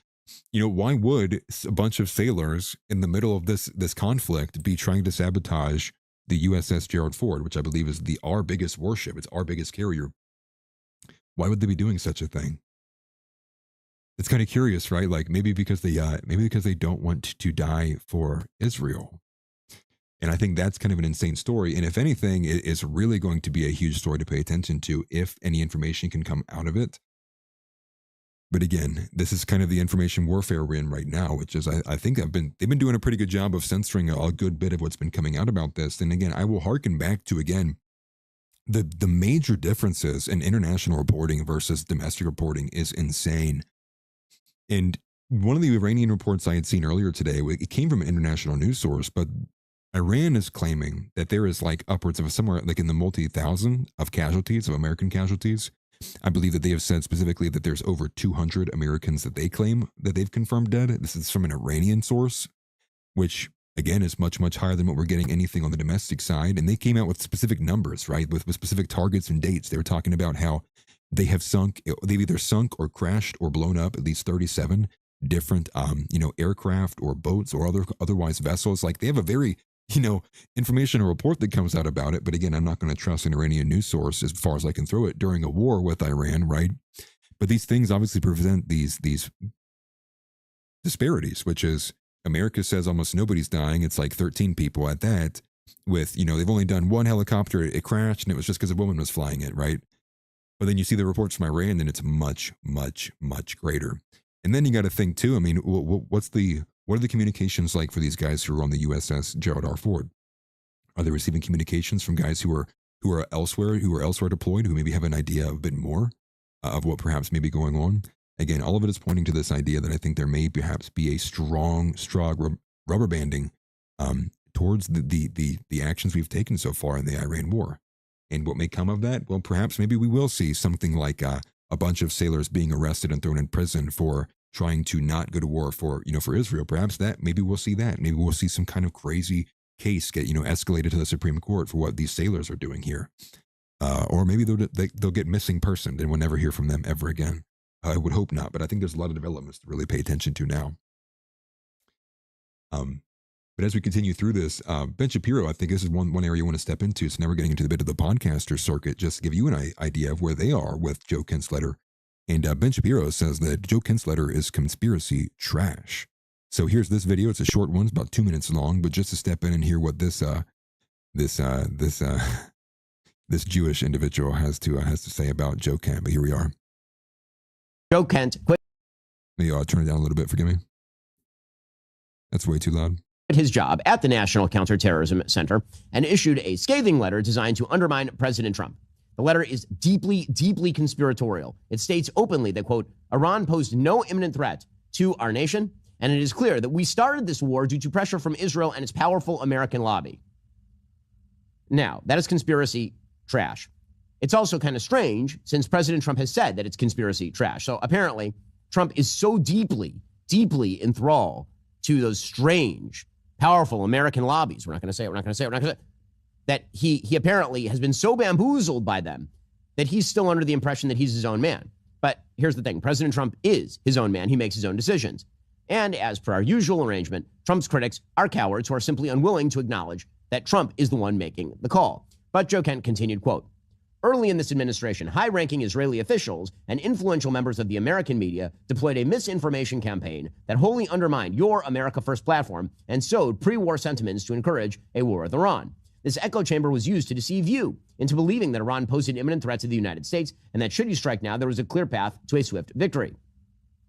C: why would a bunch of sailors in the middle of this conflict be trying to sabotage the USS Gerald Ford, which I believe is our biggest warship? It's our biggest carrier. Why would they be doing such a thing? It's kind of curious, right? Like maybe because they don't want to die for Israel. And I think that's kind of an insane story. And if anything, it is really going to be a huge story to pay attention to if any information can come out of it. But again, this is kind of the information warfare we're in right now, which is I think they've been doing a pretty good job of censoring a good bit of what's been coming out about this. And again, I will hearken back to the major differences in international reporting versus domestic reporting is insane. And one of the Iranian reports I had seen earlier today, it came from an international news source, but Iran is claiming that there is like upwards of somewhere like in the multi-thousand of casualties, of American casualties. I believe that they have said specifically that there's over 200 Americans that they claim that they've confirmed dead. This is from an Iranian source, which again is much, much higher than what we're getting anything on the domestic side. And they came out with specific numbers, right? With specific targets and dates. They were talking about how they've either sunk or crashed or blown up at least 37 different, aircraft or boats or otherwise vessels. Like they have a very information or report that comes out about it. But again, I'm not going to trust an Iranian news source as far as I can throw it during a war with Iran, right? But these things obviously present these disparities, which is America says almost nobody's dying. It's like 13 people at that. With, they've only done one helicopter, it crashed, and it was just because a woman was flying it, right? But then you see the reports from Iran, and it's much, much, much greater. And then you got to think too. I mean, what are the communications like for these guys who are on the USS Gerald R. Ford? Are they receiving communications from guys who are elsewhere deployed, who maybe have an idea a bit more of what perhaps may be going on? Again, all of it is pointing to this idea that I think there may perhaps be a strong rubber banding towards the actions we've taken so far in the Iran war. And what may come of that? Well, perhaps maybe we will see something like a bunch of sailors being arrested and thrown in prison for trying to not go to war for Israel. Perhaps maybe we'll see that. Maybe we'll see some kind of crazy case get, escalated to the Supreme Court for what these sailors are doing here. Or maybe they'll get missing person and we'll never hear from them ever again. I would hope not, but I think there's a lot of developments to really pay attention to now. But as we continue through this, Ben Shapiro, I think this is one area you want to step into. So now we're getting into the bit of the podcaster circuit, just to give you an idea of where they are with Joe Kent's letter. And Ben Shapiro says that Joe Kent's letter is conspiracy trash. So here's this video. It's a short one. It's about 2 minutes long, but just to step in and hear what this Jewish individual has to say about Joe Kent. But here we are.
E: Joe Kent quit.
C: Let me turn it down a little bit. Forgive me. That's way too loud.
E: His job at the National Counterterrorism Center and issued a scathing letter designed to undermine President Trump. The letter is deeply, deeply conspiratorial. It states openly that, quote, Iran posed no imminent threat to our nation, and it is clear that we started this war due to pressure from Israel and its powerful American lobby. Now, that is conspiracy trash. It's also kind of strange since President Trump has said that it's conspiracy trash. So apparently, Trump is so deeply, deeply enthralled to those strange, powerful American lobbies. We're not going to say it. That he apparently has been so bamboozled by them that he's still under the impression that he's his own man. But here's the thing. President Trump is his own man. He makes his own decisions. And as per our usual arrangement, Trump's critics are cowards who are simply unwilling to acknowledge that Trump is the one making the call. But Joe Kent continued, quote, early in this administration, high-ranking Israeli officials and influential members of the American media deployed a misinformation campaign that wholly undermined your America First platform and sowed pre-war sentiments to encourage a war with Iran. This echo chamber was used to deceive you into believing that Iran posed an imminent threat to the United States and that should you strike now, there was a clear path to a swift victory.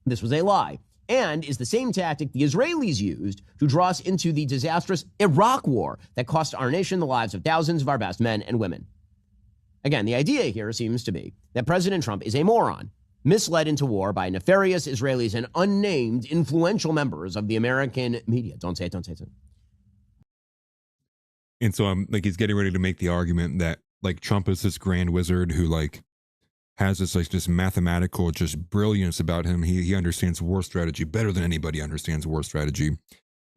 E: This was a lie and is the same tactic the Israelis used to draw us into the disastrous Iraq war that cost our nation the lives of thousands of our best men and women. Again, the idea here seems to be that President Trump is a moron, misled into war by nefarious Israelis and unnamed influential members of the American media. Don't say it.
C: And so he's getting ready to make the argument that Trump is this grand wizard who has this mathematical just brilliance about him. He understands war strategy better than anybody understands war strategy.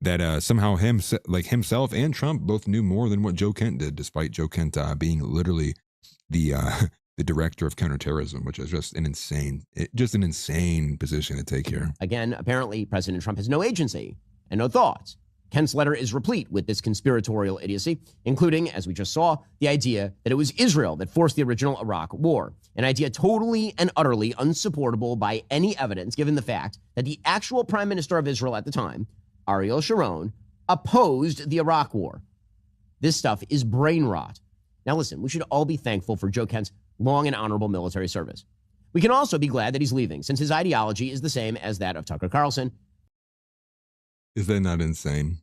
C: That somehow himself and Trump both knew more than what Joe Kent did, despite Joe Kent being literally the director of counterterrorism, which is just an insane position to take here.
E: Again, apparently President Trump has no agency and no thoughts. Kent's letter is replete with this conspiratorial idiocy, including, as we just saw, the idea that it was Israel that forced the original Iraq war, an idea totally and utterly unsupportable by any evidence, given the fact that the actual prime minister of Israel at the time, Ariel Sharon, opposed the Iraq war. This stuff is brain rot. Now listen, we should all be thankful for Joe Kent's long and honorable military service. We can also be glad that he's leaving, since his ideology is the same as that of Tucker Carlson.
C: Is that not insane?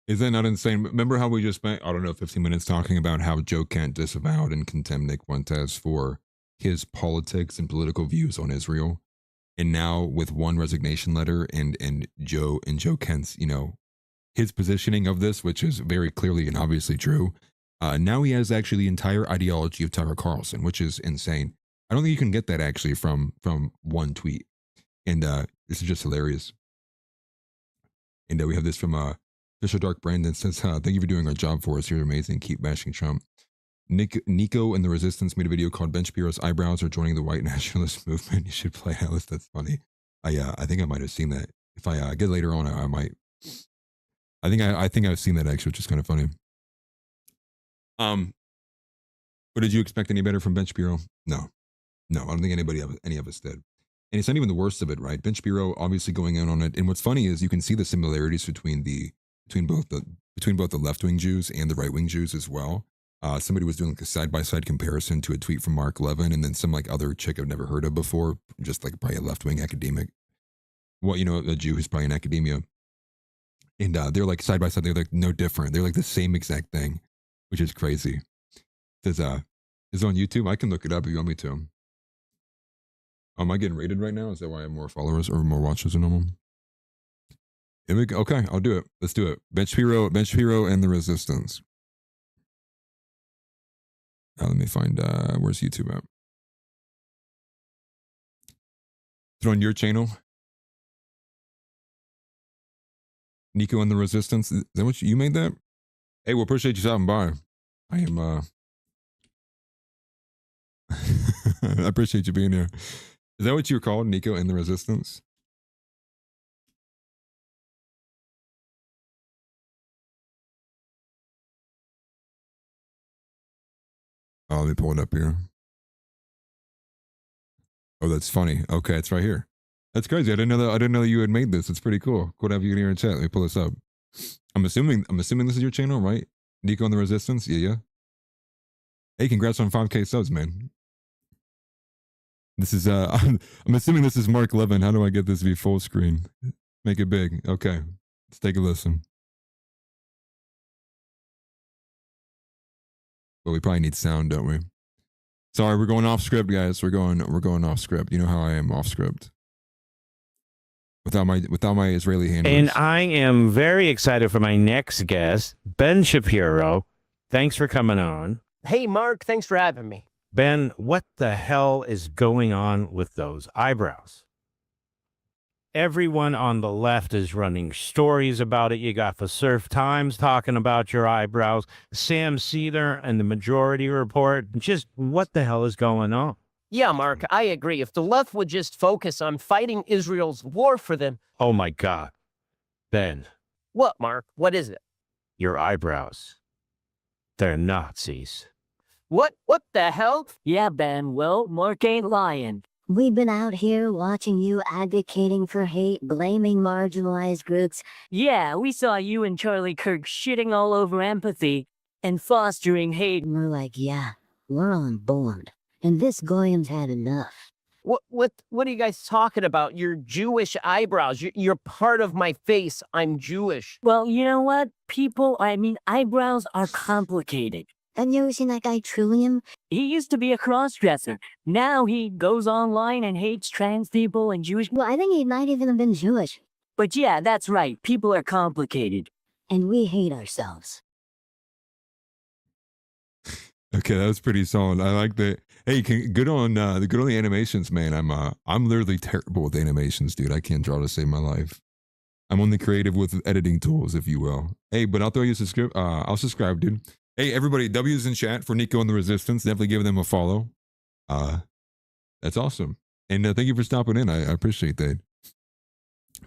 C: Remember how we just spent, 15 minutes talking about how Joe Kent disavowed and condemned Nick Fuentes for his politics and political views on Israel? And now with one resignation letter and Joe Kent's, his positioning of this, which is very clearly and obviously true, now he has actually the entire ideology of Tucker Carlson, which is insane. I don't think you can get that actually from one tweet. And this is just hilarious. And we have this from Fisher Dark Brandon says, thank you for doing our job for us. You're amazing. Keep bashing Trump. Nico and the Resistance made a video called Ben Shapiro's eyebrows are joining the white nationalist movement. You should play Alice. That's funny. I think I might have seen that. If I get later on, I might I think I've seen that actually, which is kind of funny. But did you expect any better from Ben Shapiro? No, I don't think any of us did. And it's not even the worst of it, right? Ben Shapiro obviously going in on it. And what's funny is you can see the similarities between both the left wing Jews and the right wing Jews as well. Somebody was doing like a side by side comparison to a tweet from Mark Levin, and then some like other chick I've never heard of before, just like probably a left wing academic. Well, a Jew who's probably in academia. And they're like side by side. They're like no different. They're like the same exact thing, which is crazy. Is on YouTube? I can look it up if you want me to. Am I getting rated right now? Is that why I have more followers or more watches than normal? Here we go. Okay, I'll do it. Let's do it. Ben Shapiro and the Resistance. Let me find where's YouTube at? Is it on your channel? Nico and the Resistance. Is that what you made that? Hey, well, appreciate you stopping by. I am I appreciate you being here. Is that what you were called, Nico and the Resistance? Oh, let me pull it up here. Oh, that's funny. Okay, it's right here. That's crazy. I didn't know that you had made this. It's pretty cool. Cool to have you here in chat. Let me pull this up. I'm assuming this is your channel, right? Nico and the Resistance? Yeah. Hey, congrats on 5K subs, man. This is I'm assuming this is Mark Levin. How do I get this to be full screen? Make it big. Okay. Let's take a listen. But we probably need sound, don't we? Sorry, we're going off script, guys. We're going off script. You know how I am off script. Without my Israeli handlers.
F: And I am very excited for my next guest, Ben Shapiro. Thanks for coming on.
B: Hey, Mark, thanks for having me.
F: Ben, what the hell is going on with those eyebrows? Everyone on the left is running stories about it. You got the Surf Times talking about your eyebrows, Sam Seder and the Majority Report. Just what the hell is going on?
B: Yeah, Mark, I agree. If the left would just focus on fighting Israel's war for them.
F: Oh, my God. Ben.
B: What, Mark? What is it?
F: Your eyebrows. They're Nazis.
B: What the hell?
G: Yeah, Ben, well, Mark ain't lying.
H: We've been out here watching you advocating for hate, blaming marginalized groups.
G: Yeah, we saw you and Charlie Kirk shitting all over empathy and fostering hate.
H: And we're like, yeah, we're on board. And this Goyim's had enough.
B: What are you guys talking about? Your Jewish eyebrows. You're part of my face. I'm Jewish.
G: Well, you know what? Eyebrows are complicated.
H: Have you ever seen that guy Trillium?
G: He used to be a cross-dresser. Now he goes online and hates trans people and Jewish.
H: Well, I think he might even have been Jewish.
G: But yeah, that's right. People are complicated.
H: And we hate ourselves.
C: Okay, that was pretty solid. I like that. Hey, good on the animations, man. I'm literally terrible with animations, dude. I can't draw to save my life. I'm only creative with editing tools, if you will. Hey, but I'll throw you a subscribe. I'll subscribe, dude. Hey, everybody, W's in chat for Nico and the Resistance. Definitely give them a follow. That's awesome. And thank you for stopping in. I appreciate that.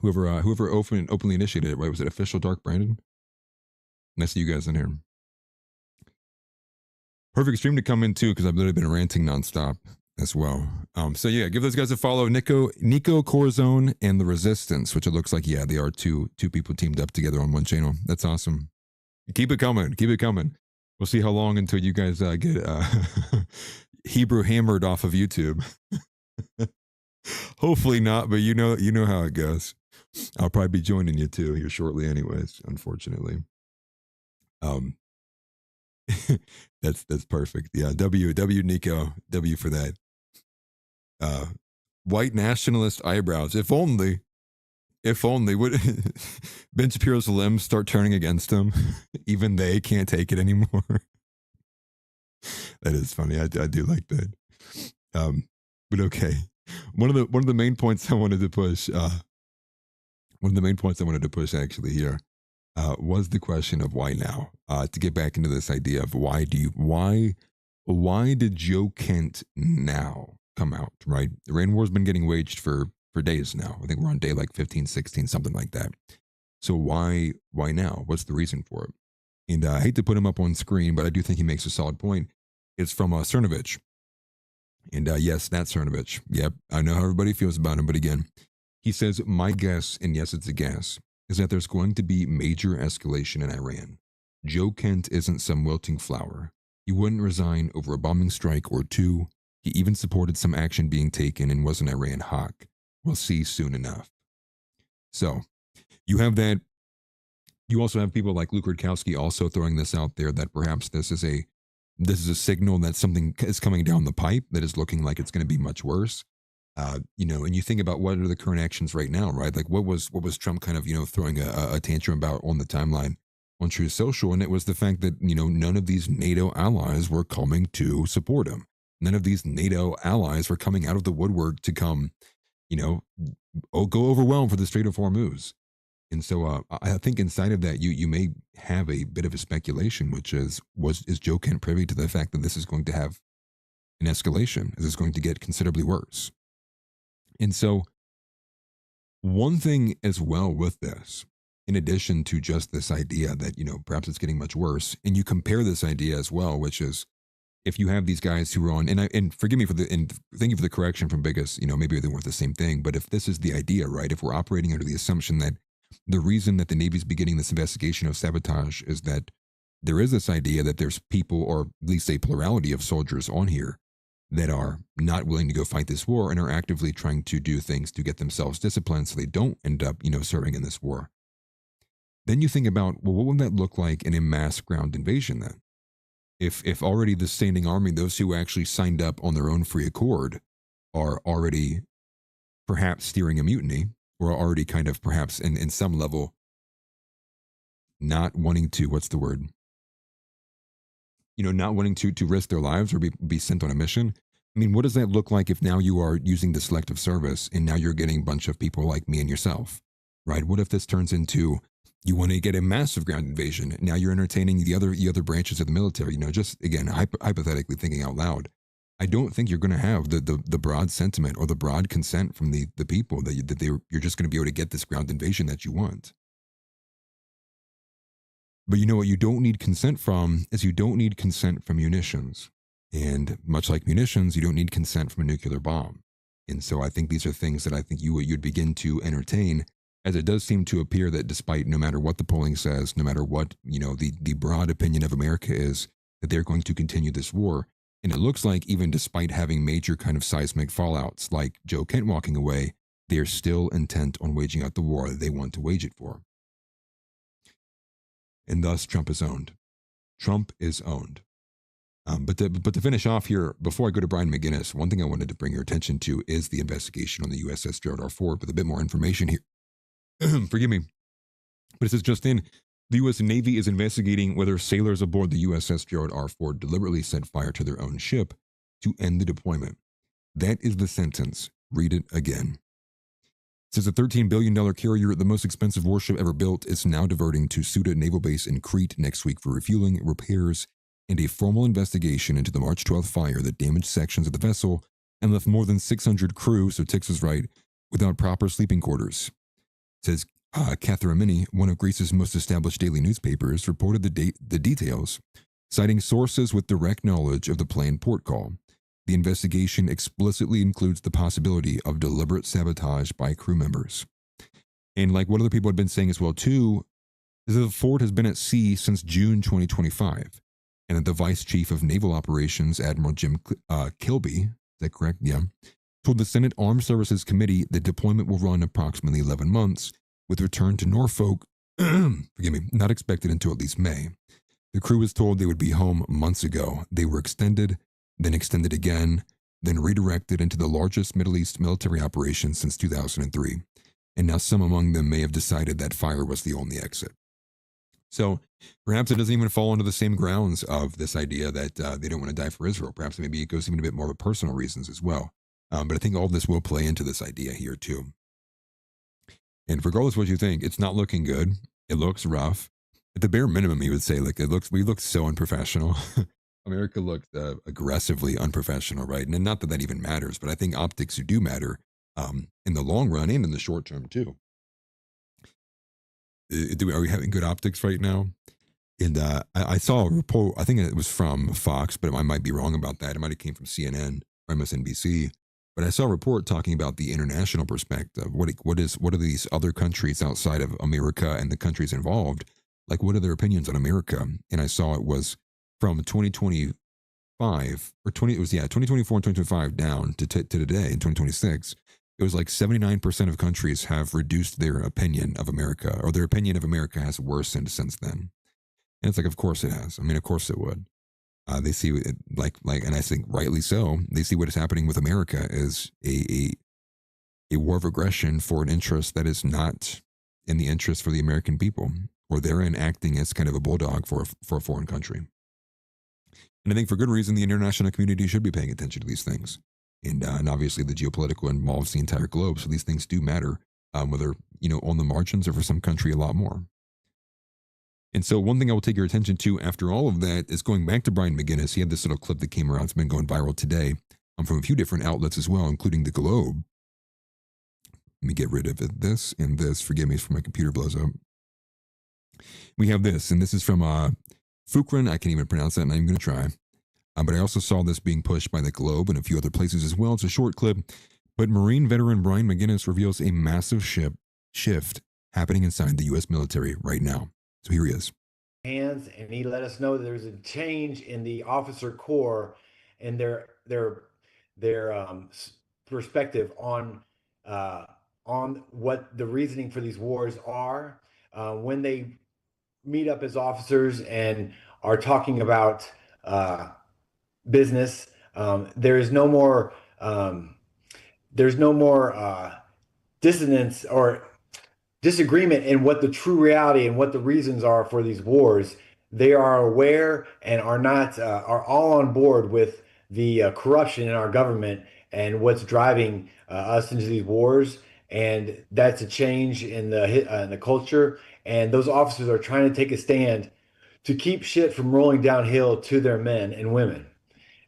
C: Whoever openly initiated it, right? Was it Official Dark Brandon? Nice to see you guys in here. Perfect stream to come in too, because I've literally been ranting nonstop as well. So yeah, give those guys a follow. Nico Corazon and the Resistance, which it looks like, yeah, they are two people teamed up together on one channel. That's awesome. Keep it coming. Keep it coming. We'll see how long until you guys get Hebrew hammered off of YouTube. Hopefully not, but you know how it goes. I'll probably be joining you too here shortly, anyways. Unfortunately, that's perfect. Yeah, W Nico, W for that. White nationalist eyebrows. If only would Ben Shapiro's limbs start turning against him. Even they can't take it anymore. That is funny. I do like that. But okay. One of the main points I wanted to push. Actually here was the question of why now. To get back into this idea of why did Joe Kent now come out, right? The Iran war's been getting waged for days now. I think we're on day like 15, 16, something like that. So why now? What's the reason for it? And I hate to put him up on screen, but I do think he makes a solid point. It's from Cernovich. And yes, that's Cernovich. Yep, I know how everybody feels about him, but again, he says, my guess, and yes, it's a guess, is that there's going to be major escalation in Iran. Joe Kent isn't some wilting flower. He wouldn't resign over a bombing strike or two. He even supported some action being taken and was an Iran hawk. We'll see soon enough. So, you have that. You also have people like Luke Rudkowski also throwing this out there that perhaps this is a signal that something is coming down the pipe that is looking like it's going to be much worse. You know, and you think about what are the current actions right now, right? Like what was Trump kind of, you know, throwing a tantrum about on the timeline on Truth Social, and it was the fact that, you know, none of these NATO allies were coming to support him. None of these NATO allies were coming out of the woodwork to come, you know, go overwhelm for the Strait of Hormuz. And so I think inside of that, you may have a bit of a speculation, which is Joe Kent privy to the fact that this is going to have an escalation? Is this going to get considerably worse? And so one thing as well with this, in addition to just this idea that, you know, perhaps it's getting much worse, and you compare this idea as well, which is if you have these guys who are on, and forgive me and thank you for the correction from Biggest, you know, maybe they weren't the same thing, but if this is the idea, right, if we're operating under the assumption that the reason that the Navy's beginning this investigation of sabotage is that there is this idea that there's people, or at least a plurality of soldiers on here, that are not willing to go fight this war and are actively trying to do things to get themselves disciplined so they don't end up, you know, serving in this war. Then you think about, well, what would that look like in a mass ground invasion then? If already the standing army, those who actually signed up on their own free accord, are already perhaps steering a mutiny, or are already kind of perhaps in some level not wanting to, what's the word? You know, not wanting to risk their lives or be sent on a mission. I mean, what does that look like if now you are using the selective service and now you're getting a bunch of people like me and yourself, right? What if this turns into, you want to get a massive ground invasion? Now you're entertaining the other branches of the military, you know, just again, hypothetically thinking out loud. I don't think you're going to have the broad sentiment or the broad consent from the people that you're just going to be able to get this ground invasion that you want. But you know what you don't need consent from is you don't need consent from munitions. And much like munitions, you don't need consent from a nuclear bomb. And so I think these are things that I think you'd begin to entertain, as it does seem to appear that despite no matter what the polling says, no matter what, you know, the broad opinion of America is, that they're going to continue this war. And it looks like even despite having major kind of seismic fallouts like Joe Kent walking away, they are still intent on waging out the war that they want to wage it for. And thus Trump is owned. Trump is owned. But to finish off here, before I go to Brian McGinnis, one thing I wanted to bring your attention to is the investigation on the USS Gerald R. Ford with a bit more information here. Forgive me. But it says just in, the U.S. Navy is investigating whether sailors aboard the USS Gerald R. Ford deliberately set fire to their own ship to end the deployment. That is the sentence. Read it again. It says a $13 billion carrier, the most expensive warship ever built, is now diverting to Suda Naval Base in Crete next week for refueling, repairs, and a formal investigation into the March 12th fire that damaged sections of the vessel and left more than 600 crew, so Tix is right, without proper sleeping quarters. It says Cathartic, one of Greece's most established daily newspapers, reported the details, citing sources with direct knowledge of the planned port call. The investigation explicitly includes the possibility of deliberate sabotage by crew members. And like what other people had been saying as well too, is that the Ford has been at sea since June 2025, and that the Vice Chief of Naval Operations, Admiral Jim Kilby, is that correct? Yeah, told the Senate Armed Services Committee that deployment will run approximately 11 months, with return to Norfolk, forgive me, not expected until at least May. The crew was told they would be home months ago. They were extended, then extended again, then redirected into the largest Middle East military operation since 2003. And now some among them may have decided that fire was the only exit. So perhaps it doesn't even fall into the same grounds of this idea that they don't want to die for Israel. Perhaps maybe it goes even a bit more of personal reasons as well. But I think all of this will play into this idea here too. And regardless of what you think, it's not looking good. It looks rough. At the bare minimum, you would say, like, we look so unprofessional. America looked aggressively unprofessional, right? And not that that even matters, but I think optics do matter in the long run and in the short term too. are we having good optics right now? And I saw a report, I think it was from Fox, but I might be wrong about that. It might have came from CNN or MSNBC. But I saw a report talking about the international perspective. What are these other countries outside of America and the countries involved? Like, what are their opinions on America? And I saw it was from 2025 or 2024 and 2025 down to today in 2026. It was like 79% of countries have reduced their opinion of America, or their opinion of America has worsened since then. And it's like, of course it has. I mean, of course it would. They see it and I think rightly so. They see what is happening with America as a war of aggression for an interest that is not in the interest for the American people, or therein acting as kind of a bulldog for a foreign country. And I think for good reason, the international community should be paying attention to these things. And obviously the geopolitical involves the entire globe. So these things do matter, whether, on the margins or for some country a lot more. And so one thing I will take your attention to after all of that is going back to Brian McGinnis. He had this little clip that came around. It's been going viral today from a few different outlets as well, including the Globe. Let me get rid of this and this. Forgive me if my computer blows up. We have this, and this is from Fukran. I can't even pronounce that, and I'm even going to try. But I also saw this being pushed by the Globe and a few other places as well. It's a short clip, but Marine veteran Brian McGinnis reveals a massive shift happening inside the U.S. military right now. So here he is.
I: And he let us know that there's a change in the officer corps and their perspective on what the reasoning for these wars are. When they meet up as officers and are talking about business, there's no more dissonance or disagreement in what the true reality and what the reasons are for these wars. They are aware and are all on board with the corruption in our government and what's driving us into these wars. And that's a change in the culture. And those officers are trying to take a stand to keep shit from rolling downhill to their men and women.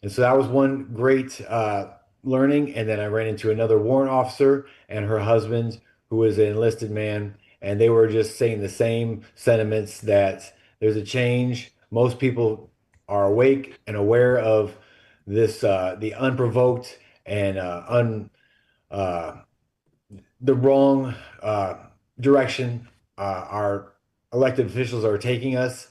I: And so that was one great learning. And then I ran into another warrant officer and her husband, who was an enlisted man, and they were just saying the same sentiments, that there's a change. Most people are awake and aware of this, the unprovoked and the wrong direction our elected officials are taking us.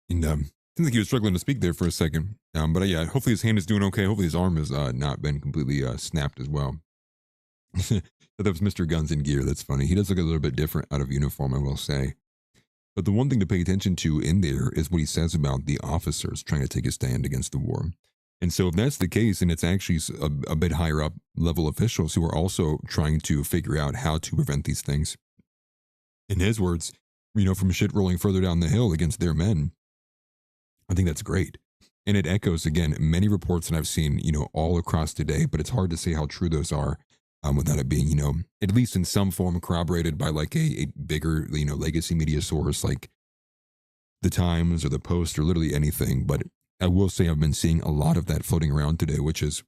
C: And seems like he was struggling to speak there for a second. But yeah, hopefully his hand is doing okay. Hopefully his arm has not been completely snapped as well. That was Mr. Guns in Gear. That's funny. He does look a little bit different out of uniform, I will say. But the one thing to pay attention to in there is what he says about the officers trying to take a stand against the war. And so if that's the case, and it's actually a bit higher up level officials who are also trying to figure out how to prevent these things, in his words, from shit rolling further down the hill against their men, I think that's great. And it echoes, again, many reports that I've seen, all across today, but it's hard to say how true those are. Without it being, at least in some form corroborated by like a bigger, legacy media source like the Times or the Post or literally anything. But I will say I've been seeing a lot of that floating around today, which is,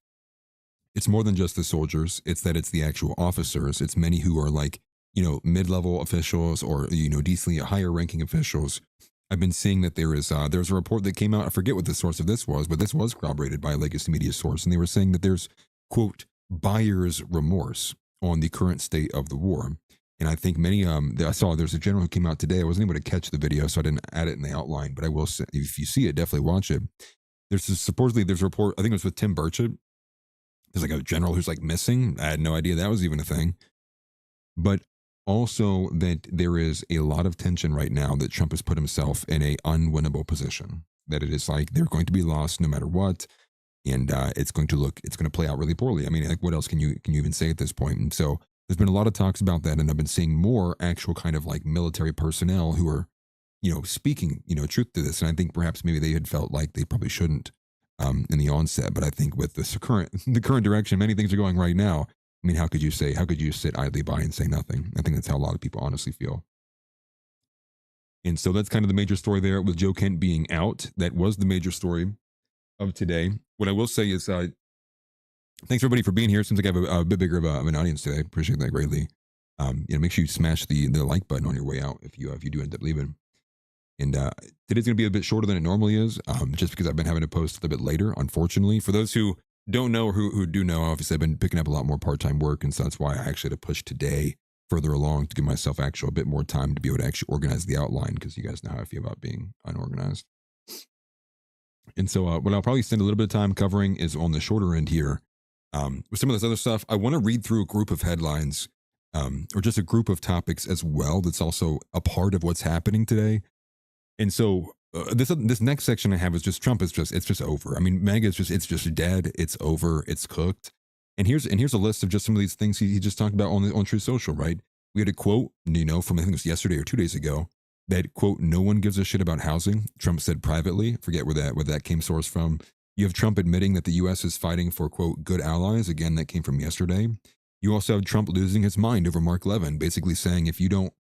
C: it's more than just the soldiers. It's that it's the actual officers. It's many who are like, mid-level officials or, decently higher ranking officials. I've been seeing that there's a report that came out. I forget what the source of this was, but this was corroborated by a legacy media source. And they were saying that there's, quote, buyer's remorse on the current state of the war. And I think many, I saw there's a general who came out today. I wasn't able to catch the video, so I didn't add it in the outline, but I will say, if you see it, definitely watch it. Supposedly there's a report, I think it was with Tim Burchett. There's like a general who's like missing. I had no idea that was even a thing. But also that there is a lot of tension right now that Trump has put himself in a unwinnable position, that it is like they're going to be lost no matter what. And it's going to play out really poorly. I mean, like, what else can you even say at this point? And so there's been a lot of talks about that, and I've been seeing more actual kind of like military personnel who are, speaking, truth to this. And I think perhaps maybe they had felt like they probably shouldn't in the onset. But I think with the current direction, many things are going right now. I mean, how could you sit idly by and say nothing? I think that's how a lot of people honestly feel. And so that's kind of the major story there with Joe Kent being out. That was the major story of today. What I will say is, thanks everybody for being here. Seems like I have a bit bigger of an audience today. I appreciate that greatly. Make sure you smash the like button on your way out if you do end up leaving. And today's going to be a bit shorter than it normally is, just because I've been having to post a little bit later, unfortunately. For those who don't know or who do know, obviously I've been picking up a lot more part-time work, and so that's why I actually had to push today further along to give myself a bit more time to be able to actually organize the outline, because you guys know how I feel about being unorganized. And so what I'll probably spend a little bit of time covering is on the shorter end here. With some of this other stuff, I want to read through a group of headlines, or just a group of topics as well that's also a part of what's happening today. And so this next section I have is just Trump is just over. I mean, MAGA it's just dead. It's over. It's cooked. And here's a list of just some of these things he just talked about on Truth Social, right? We had a quote, from I think it was yesterday or 2 days ago, that quote, "No one gives a shit about housing," Trump said privately. Forget where that came source from. You have Trump admitting that the U.S. is fighting for quote good allies. Again, that came from yesterday. You also have Trump losing his mind over Mark Levin, basically saying if you don't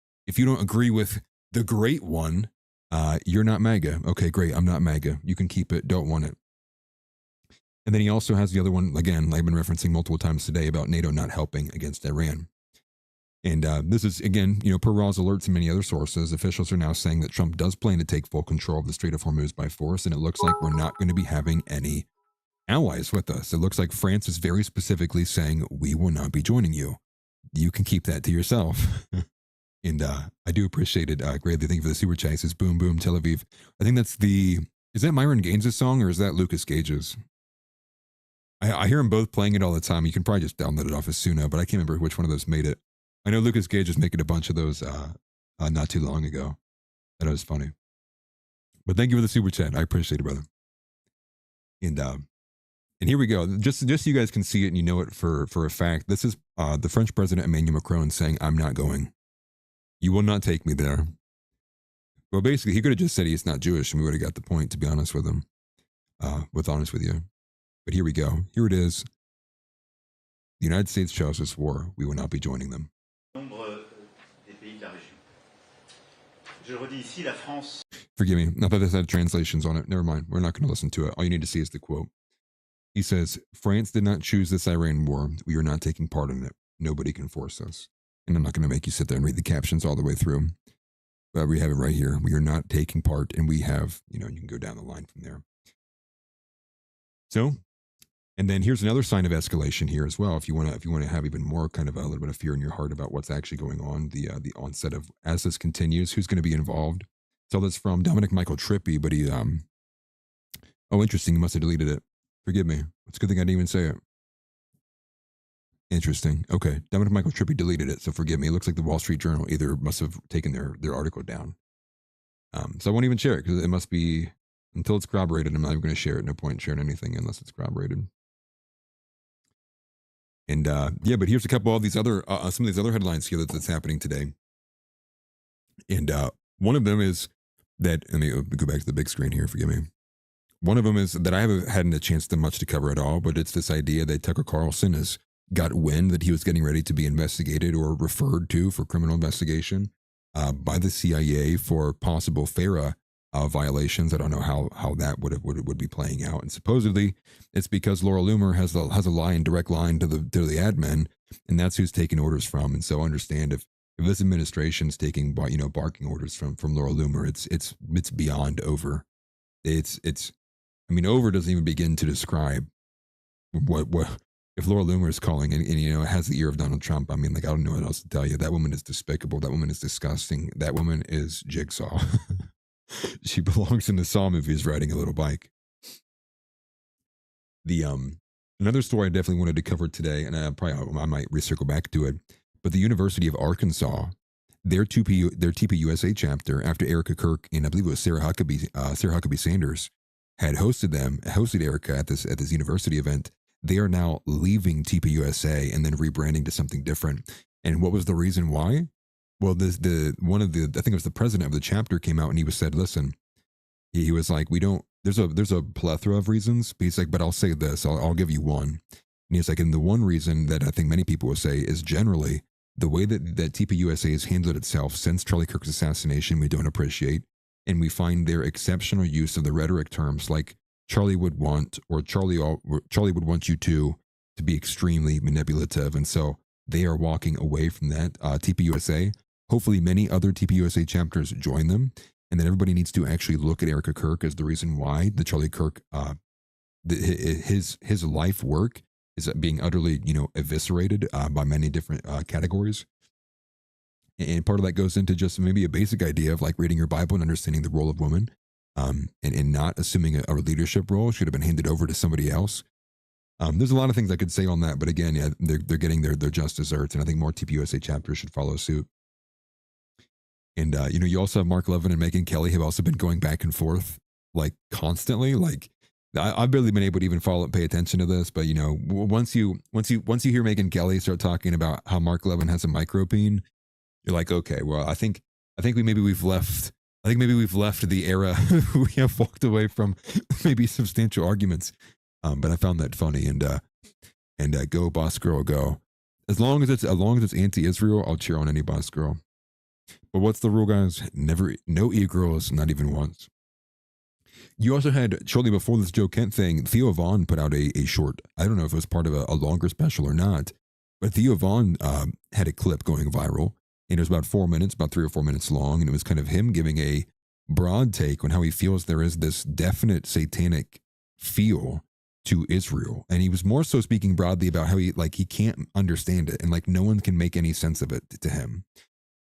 C: agree with the great one, you're not MAGA. Okay, great. I'm not MAGA. You can keep it. Don't want it. And then he also has the other one, again, I've been referencing multiple times today, about NATO not helping against Iran. And this is, again, per Raw's alerts and many other sources, officials are now saying that Trump does plan to take full control of the Strait of Hormuz by force, and it looks like we're not going to be having any allies with us. It looks like France is very specifically saying, we will not be joining you. You can keep that to yourself. And I do appreciate it greatly. Thank you for the super chat. It says, boom, boom, Tel Aviv. I think that's is that Myron Gaines' song, or is that Lucas Gage's? I hear them both playing it all the time. You can probably just download it off of Suno, but I can't remember which one of those made it. I know Lucas Gage was making a bunch of those not too long ago. That was funny. But thank you for the super chat. I appreciate it, brother. And here we go. Just so you guys can see it and you know it for a fact. This is the French President Emmanuel Macron saying, "I'm not going. You will not take me there." Well, basically, he could have just said he's not Jewish, and we would have got the point, to be honest with him. Honest with you. But here we go. Here it is. The United States chose this war. We will not be joining them. Forgive me. I thought this had translations on it. Never mind. We're not going to listen to it. All you need to see is the quote. He says, "France did not choose this Iran war. We are not taking part in it. Nobody can force us." And I'm not going to make you sit there and read the captions all the way through. But we have it right here. We are not taking part, and we have, you can go down the line from there. So, and then here's another sign of escalation here as well. If you want to have even more kind of a little bit of fear in your heart about what's actually going on, the onset of, as this continues, who's going to be involved. So that's from Dominic Michael Trippi, but he, oh, interesting. He must have deleted it. Forgive me. It's a good thing I didn't even say it. Interesting. Okay. Dominic Michael Trippi deleted it, so forgive me. It looks like the Wall Street Journal either must have taken their article down. So I won't even share it, because it must be, until it's corroborated, I'm not even going to share it. No point in sharing anything unless it's corroborated. And yeah, but here's a couple of these other, some of these other headlines here that's happening today. And one of them is that, let me go back to the big screen here, forgive me. One of them is that I haven't had a chance to cover at all, but it's this idea that Tucker Carlson has got wind that he was getting ready to be investigated or referred to for criminal investigation by the CIA for possible FARA violations. I don't know how that would be playing out. And supposedly it's because Laura Loomer has a direct line to the admin, and that's who's taking orders from. And so understand if this administration's taking barking orders from Laura Loomer, it's beyond over. Over doesn't even begin to describe what if Laura Loomer is calling and has the ear of Donald Trump. I don't know what else to tell you. That woman is despicable. That woman is disgusting. That woman is Jigsaw. She belongs in the Saw movies riding a little bike. The another story I definitely wanted to cover today, and I might recircle back to it, but the University of Arkansas, their TPUSA chapter, after Erica Kirk and I believe it was Sarah Huckabee Sanders had hosted Erica at this university event, they are now leaving TPUSA and then rebranding to something different. And what was the reason why? Well, I think it was the president of the chapter came out and he said, listen, he was like, there's a plethora of reasons, but he's like, but I'll say this, I'll give you one. And he's like, and the one reason that I think many people will say is generally the way that TPUSA has handled itself since Charlie Kirk's assassination, we don't appreciate. And we find their exceptional use of the rhetoric terms like Charlie would want, or Charlie would want you to be extremely manipulative. And so they are walking away from that TPUSA. Hopefully many other TPUSA chapters join them. And then everybody needs to actually look at Erica Kirk as the reason why the Charlie Kirk, his life work is being utterly, eviscerated by many different categories. And part of that goes into just maybe a basic idea of like reading your Bible and understanding the role of woman, and not assuming a leadership role should have been handed over to somebody else. There's a lot of things I could say on that, but again, yeah, they're getting their just desserts, and I think more TPUSA chapters should follow suit. And you also have Mark Levin and Megyn Kelly have also been going back and forth like constantly. Like I've barely been able to even follow and pay attention to this, but once you hear Megyn Kelly start talking about how Mark Levin has a micropene, you're like, okay, well, I think maybe we've left the era. We have walked away from maybe substantial arguments. But I found that funny, and go boss girl, go. As long as it's anti-Israel, I'll cheer on any boss girl. But what's the rule, guys? No e-girls, not even once. You also had, shortly before this Joe Kent thing, Theo Von put out a short. I don't know if it was part of a longer special or not, but Theo Von had a clip going viral, and it was about 4 minutes, about 3 or 4 minutes long, and it was kind of him giving a broad take on how he feels there is this definite satanic feel to Israel. And he was more so speaking broadly about how he can't understand it, and like no one can make any sense of it to him.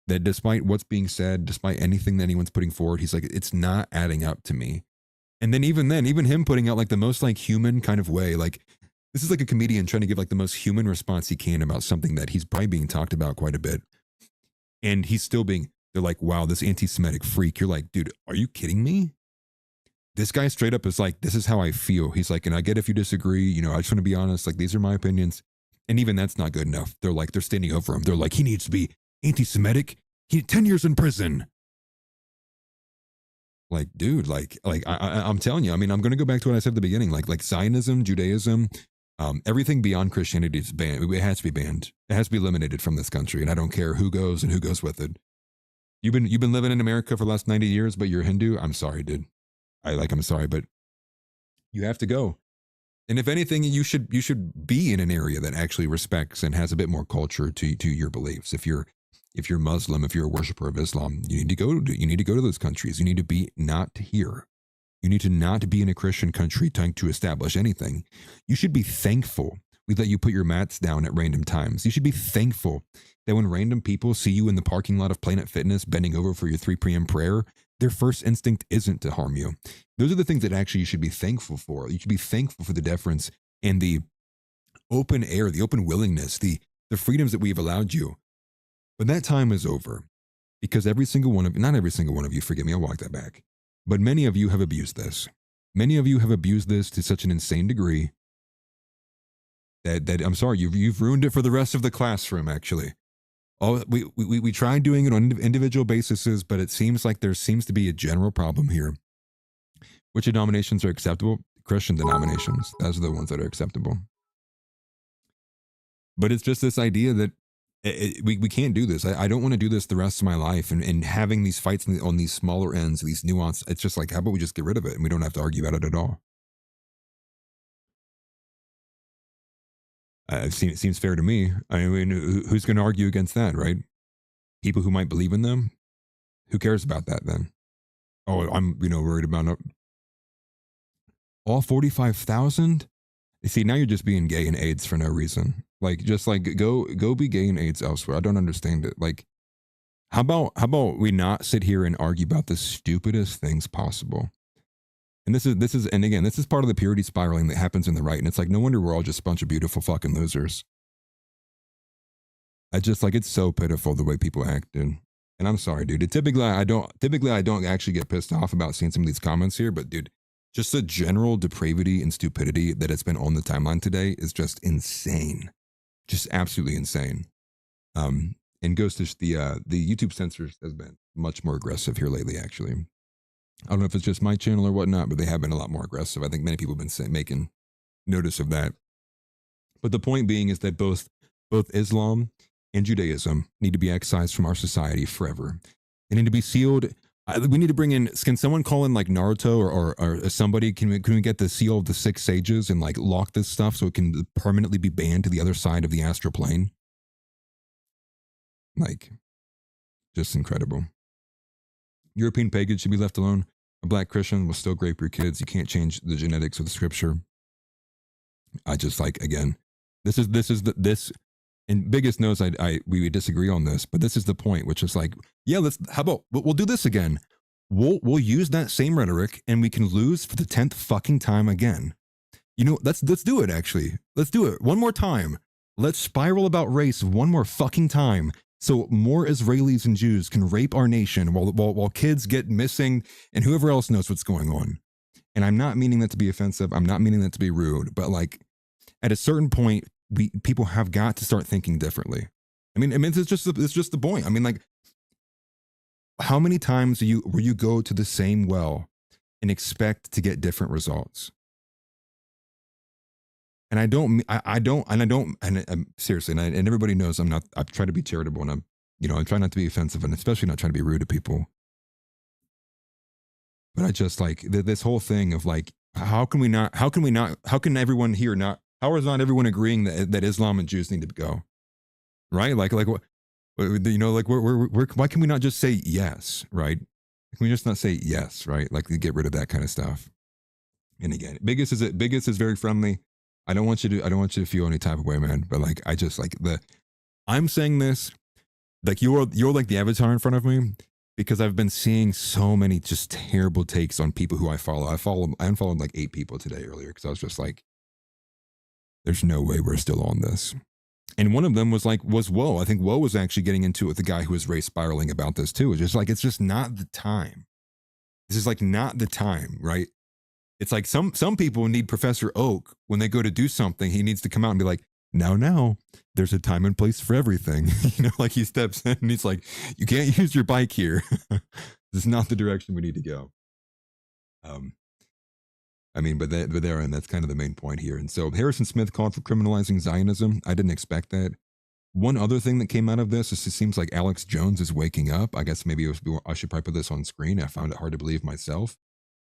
C: That despite what's being said, despite anything that anyone's putting forward, he's like, it's not adding up to me. And then even him putting out like the most like human kind of way, like this is like a comedian trying to give like the most human response he can about something that he's probably being talked about quite a bit. And he's still they're like, wow, this anti-Semitic freak. You're like, dude, are you kidding me? This guy straight up is like, this is how I feel. He's like, and I get if you disagree, I just want to be honest. Like, these are my opinions. And even that's not good enough. They're standing over him. They're like, he needs to be anti-Semitic. He 10 years in prison. Like, dude, I'm telling you, I mean, I'm going to go back to what I said at the beginning, like Zionism, Judaism, everything beyond Christianity is banned. It has to be banned. It has to be eliminated from this country. And I don't care who goes and who goes with it. You've been living in America for the last 90 years, but you're Hindu. I'm sorry, dude. I'm sorry, but you have to go. And if anything, you should be in an area that actually respects and has a bit more culture to your beliefs. If you're Muslim, if you're a worshiper of Islam, you need to go to those countries. You need to be not here. You need to not be in a Christian country trying to establish anything. You should be thankful we let you put your mats down at random times. You should be thankful that when random people see you in the parking lot of Planet Fitness bending over for your 3 p.m. prayer, their first instinct isn't to harm you. Those are the things that actually you should be thankful for. You should be thankful for the deference and the open air, the open willingness, the freedoms that we've allowed you. But that time is over, because not every single one of you, forgive me, I'll walk that back, but many of you have abused this. Many of you have abused this to such an insane degree that I'm sorry, you've ruined it for the rest of the classroom, actually. We tried doing it on individual bases, but it seems like there seems to be a general problem here. Which denominations are acceptable? Christian denominations. Those are the ones that are acceptable. But it's just this idea that we can't do this. I don't want to do this the rest of my life. And having these fights on these smaller ends, these nuance, it's just like, how about we just get rid of it and we don't have to argue about it at all? It seems fair to me. I mean, who's going to argue against that, right? People who might believe in them? Who cares about that then? Oh, I'm, worried about all 45,000? You see, now you're just being gay and AIDS for no reason. Go be gay and AIDS elsewhere. I don't understand it. Like, how about we not sit here and argue about the stupidest things possible? And this is part of the purity spiraling that happens in the right. And it's like, no wonder we're all just a bunch of beautiful fucking losers. It's so pitiful the way people act, dude. And I'm sorry, dude. Typically I don't actually get pissed off about seeing some of these comments here, but dude, just the general depravity and stupidity that has been on the timeline today is just insane. Just absolutely insane. And goes to the YouTube censors has been much more aggressive here lately, actually. I don't know if it's just my channel or whatnot, but they have been a lot more aggressive. I think many people have been making notice of that. But the point being is that both Islam and Judaism need to be excised from our society forever. They need to be sealed. We need to bring in, can someone call in like Naruto or somebody? Can we get the seal of the 6 sages and like lock this stuff so it can permanently be banned to the other side of the astral plane? Like, just incredible. European pagans should be left alone. A black Christian will still rape your kids. You can't change the genetics of the scripture. I just like, again, this and biggest knows we would disagree on this, but this is the point, which is like, yeah, how about we'll do this again. We'll use that same rhetoric and we can lose for the 10th fucking time again. You know, let's do it actually. Let's do it one more time. Let's spiral about race one more fucking time. So more Israelis and Jews can rape our nation while kids get missing and whoever else knows what's going on. And I'm not meaning that to be offensive. I'm not meaning that to be rude, but like at a certain point, people have got to start thinking differently. I mean, it's just the point. I mean, like, how many times will you go to the same well and expect to get different results? And seriously, and everybody knows I try to be charitable and I try not to be offensive and especially not trying to be rude to people. But I just like this whole thing of like, how can everyone here not, how is not everyone agreeing that Islam and Jews need to go? Right? Like what, you know, like why can we not just say yes? Right? Can we just not say yes? Right? Like get rid of that kind of stuff. And again, Biggest is very friendly. I don't want you to feel any type of way, man. But like, I just like I'm saying this, like you're like the avatar in front of me because I've been seeing so many just terrible takes on people who I follow. I unfollowed like 8 people today earlier because I was just like, there's no way we're still on this. And one of them was Woe. I think Woe was actually getting into it with the guy who was race spiraling about this too. It's just like, it's just not the time. This is like not the time, right? It's like some people need Professor Oak when they go to do something. He needs to come out and be like, now, there's a time and place for everything. You know, like he steps in and he's like, you can't use your bike here. This is not the direction we need to go. I mean, but therein, that's kind of the main point here. And so Harrison Smith called for criminalizing Zionism. I didn't expect that. One other thing that came out of this is it seems like Alex Jones is waking up. I guess maybe I should probably put this on screen. I found it hard to believe myself.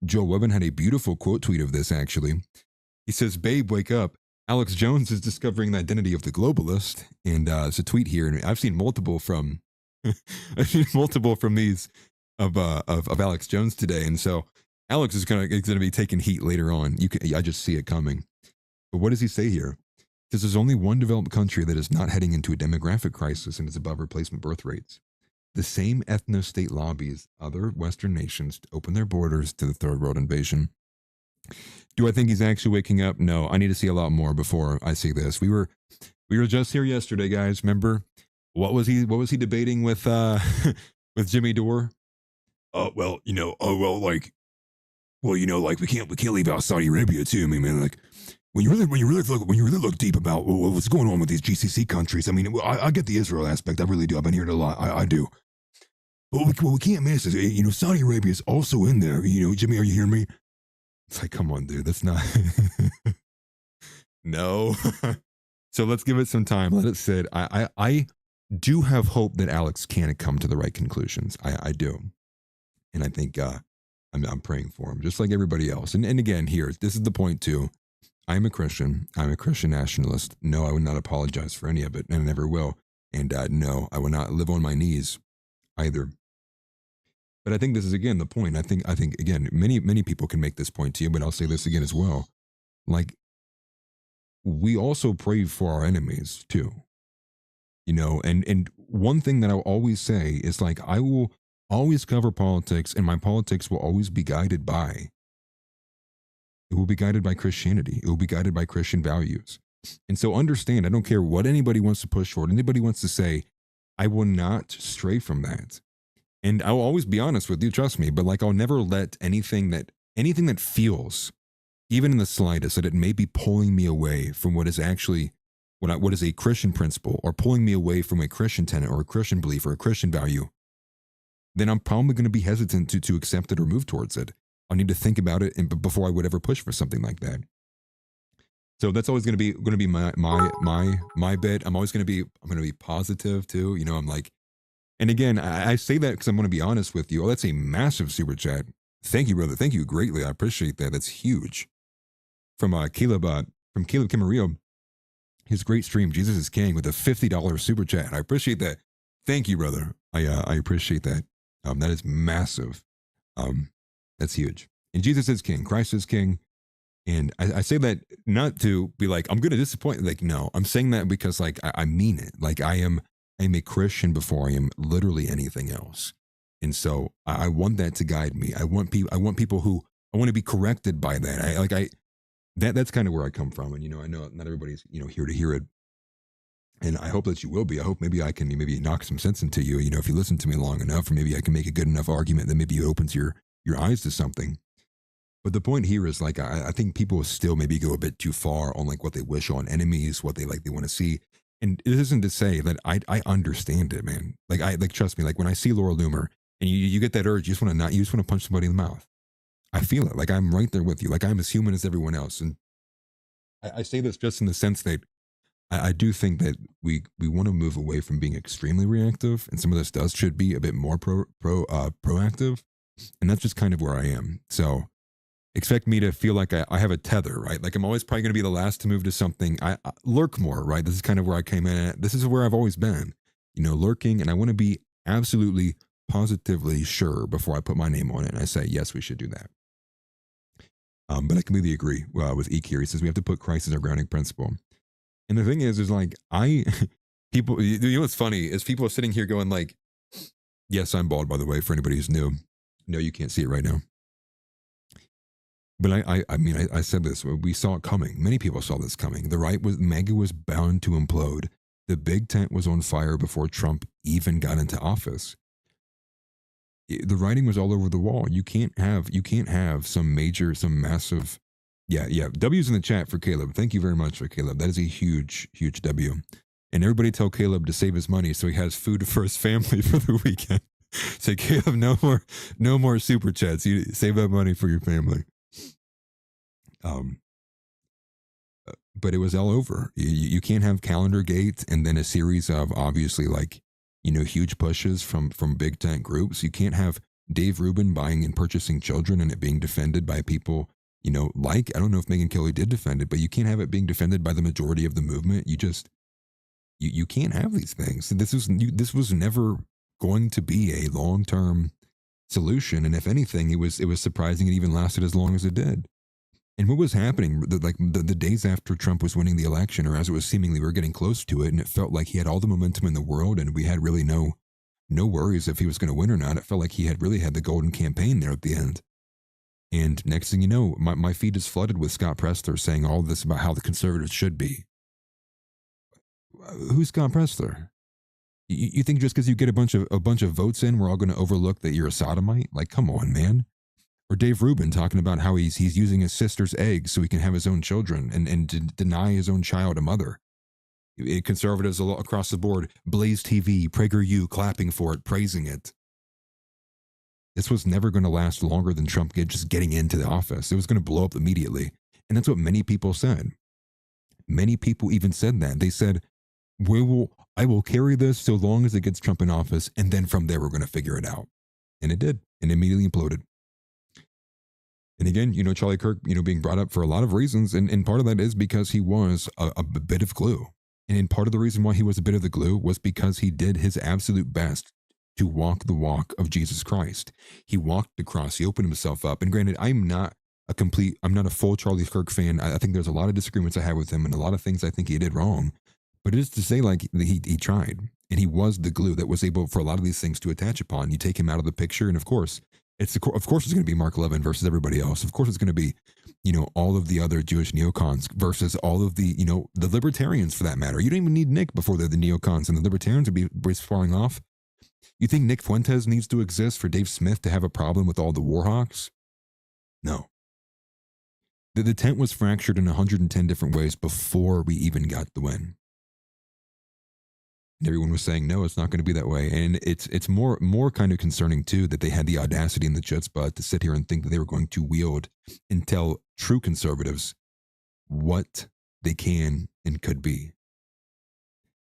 C: Joe Levin had a beautiful quote tweet of this, actually. He says, babe, wake up. Alex Jones is discovering the identity of the globalist. And it's a tweet here. And I've seen multiple from these of Alex Jones today. And so Alex is gonna be taking heat later on. I just see it coming. But what does he say here? He says there's only one developed country that is not heading into a demographic crisis and is above replacement birth rates. The same ethno-state lobbies other Western nations to open their borders to the third world invasion. Do I think he's actually waking up? No, I need to see a lot more before I see this. We were just here yesterday, guys. Remember what was he debating with with Jimmy Dore? Like we can't leave out Saudi Arabia too. I mean, man, like when you really look deep about what's going on with these GCC countries. I mean, I get the Israel aspect. I really do. I've been hearing it a lot. I do. But what we can't miss is, Saudi Arabia is also in there. Jimmy, are you hearing me? It's like, come on, dude. That's not. No. So let's give it some time. Let it sit. I do have hope that Alex can come to the right conclusions. I do. And I think I'm praying for him, just like everybody else. And again, this is the point too. I'm a Christian. I'm a Christian nationalist. No, I would not apologize for any of it, and I never will. And no, I will not live on my knees either. But I think this is, again, the point. I think again, many people can make this point to you, but I'll say this again as well. Like, we also pray for our enemies too. And one thing that I'll always say is, like, I will always cover politics, and my politics will always be guided by Christianity. It will be guided by Christian values. And so understand, I don't care what anybody wants to push forward, anybody wants to say, I will not stray from that. And I'll always be honest with you, trust me, but like, I'll never let anything that feels, even in the slightest, that it may be pulling me away from what is actually, what is a Christian principle, or pulling me away from a Christian tenet or a Christian belief or a Christian value, then I'm probably going to be hesitant to accept it or move towards it. I'll need to think about it before I would ever push for something like that. So that's always going to be my bet. I'm going to be positive too. I'm like, and again, I say that because I'm going to be honest with you. Oh, that's a massive super chat. Thank you, brother. Thank you greatly. I appreciate that. That's huge. From Caleb Camarillo, his great stream, Jesus is King, with a $50 super chat. I appreciate that. Thank you, brother. I appreciate that. That is massive. That's huge. And Jesus is king. Christ is king. And I say that not to be like, I'm going to disappoint. Like, no, I'm saying that because like, I mean it. Like I am a Christian before I am literally anything else. And so I want that to guide me. I want people who, I want to be corrected by that. That's kind of where I come from. And, I know not everybody's, here to hear it. And I hope that you will be. I hope maybe I can maybe knock some sense into you, if you listen to me long enough, or maybe I can make a good enough argument that maybe it opens your eyes to something. But the point here is like, I think people still maybe go a bit too far on like what they wish on enemies, what they want to see. And it isn't to say that I understand it, man. Like trust me, like when I see Laura Loomer and you get that urge, you just want to punch somebody in the mouth. I feel it. Like I'm right there with you. Like I'm as human as everyone else. And I say this just in the sense that I do think that we want to move away from being extremely reactive, and some of this should be a bit more proactive. And that's just kind of where I am. So expect me to feel like I have a tether, right? Like I'm always probably going to be the last to move to something. I lurk more, right? This is kind of where I came in at. This is where I've always been, lurking. And I want to be absolutely, positively sure before I put my name on it. And I say, yes, we should do that. But I completely agree with Eek here. He says we have to put Christ as our grounding principle. And the thing is like people, what's funny is people are sitting here going like, yes, I'm bald, by the way, for anybody who's new. No, you can't see it right now. But I said this, we saw it coming. Many people saw this coming. The right MAGA was bound to implode. The big tent was on fire before Trump even got into office. The writing was all over the wall. You can't have some massive, yeah. W's in the chat for Caleb. Thank you very much for Caleb. That is a huge, huge W. And everybody tell Caleb to save his money so he has food for his family for the weekend. Say, Caleb, no more super chats. You save that money for your family. But it was all over. You can't have calendar gate and then a series of obviously like, huge pushes from big tent groups. You can't have Dave Rubin buying and purchasing children and it being defended by people, like, I don't know if Megyn Kelly did defend it, but you can't have it being defended by the majority of the movement. You can't have these things. This was never going to be a long-term solution. And if anything, it was surprising it even lasted as long as it did. And what was happening, the days after Trump was winning the election, or as it was seemingly we were getting close to it, and it felt like he had all the momentum in the world, and we had really no worries if he was going to win or not. It felt like he had really had the golden campaign there at the end. And next thing you know, my feed is flooded with Scott Presler saying all this about how the conservatives should be. Who's Scott Presler? You think just because you get a bunch of votes in, we're all going to overlook that you're a sodomite? Like, come on, man. Or Dave Rubin talking about how he's using his sister's eggs so he can have his own children and deny his own child a mother. Conservatives across the board, Blaze TV, PragerU, clapping for it, praising it. This was never going to last longer than Trump just getting into the office. It was going to blow up immediately. And that's what many people said. Many people even said that. They said, I will carry this so long as it gets Trump in office, and then from there we're going to figure it out. And it did, and immediately imploded. And again, Charlie Kirk, being brought up for a lot of reasons. And part of that is because he was a bit of glue. And part of the reason why he was a bit of the glue was because he did his absolute best to walk the walk of Jesus Christ. He walked the cross. He opened himself up. And granted, I'm not a full Charlie Kirk fan. I think there's a lot of disagreements I have with him and a lot of things I think he did wrong. But it is to say, like, he tried. And he was the glue that was able for a lot of these things to attach upon. You take him out of the picture, and of course, it's going to be Mark Levin versus everybody else. Of course, it's going to be, all of the other Jewish neocons versus all of the, the libertarians for that matter. You don't even need Nick before they're the neocons, and the libertarians would be falling off. You think Nick Fuentes needs to exist for Dave Smith to have a problem with all the warhawks? No. The tent was fractured in 110 different ways before we even got the win. And everyone was saying, no, it's not going to be that way. And it's more kind of concerning, too, that they had the audacity and the chutzpah to sit here and think that they were going to wield and tell true conservatives what they can and could be.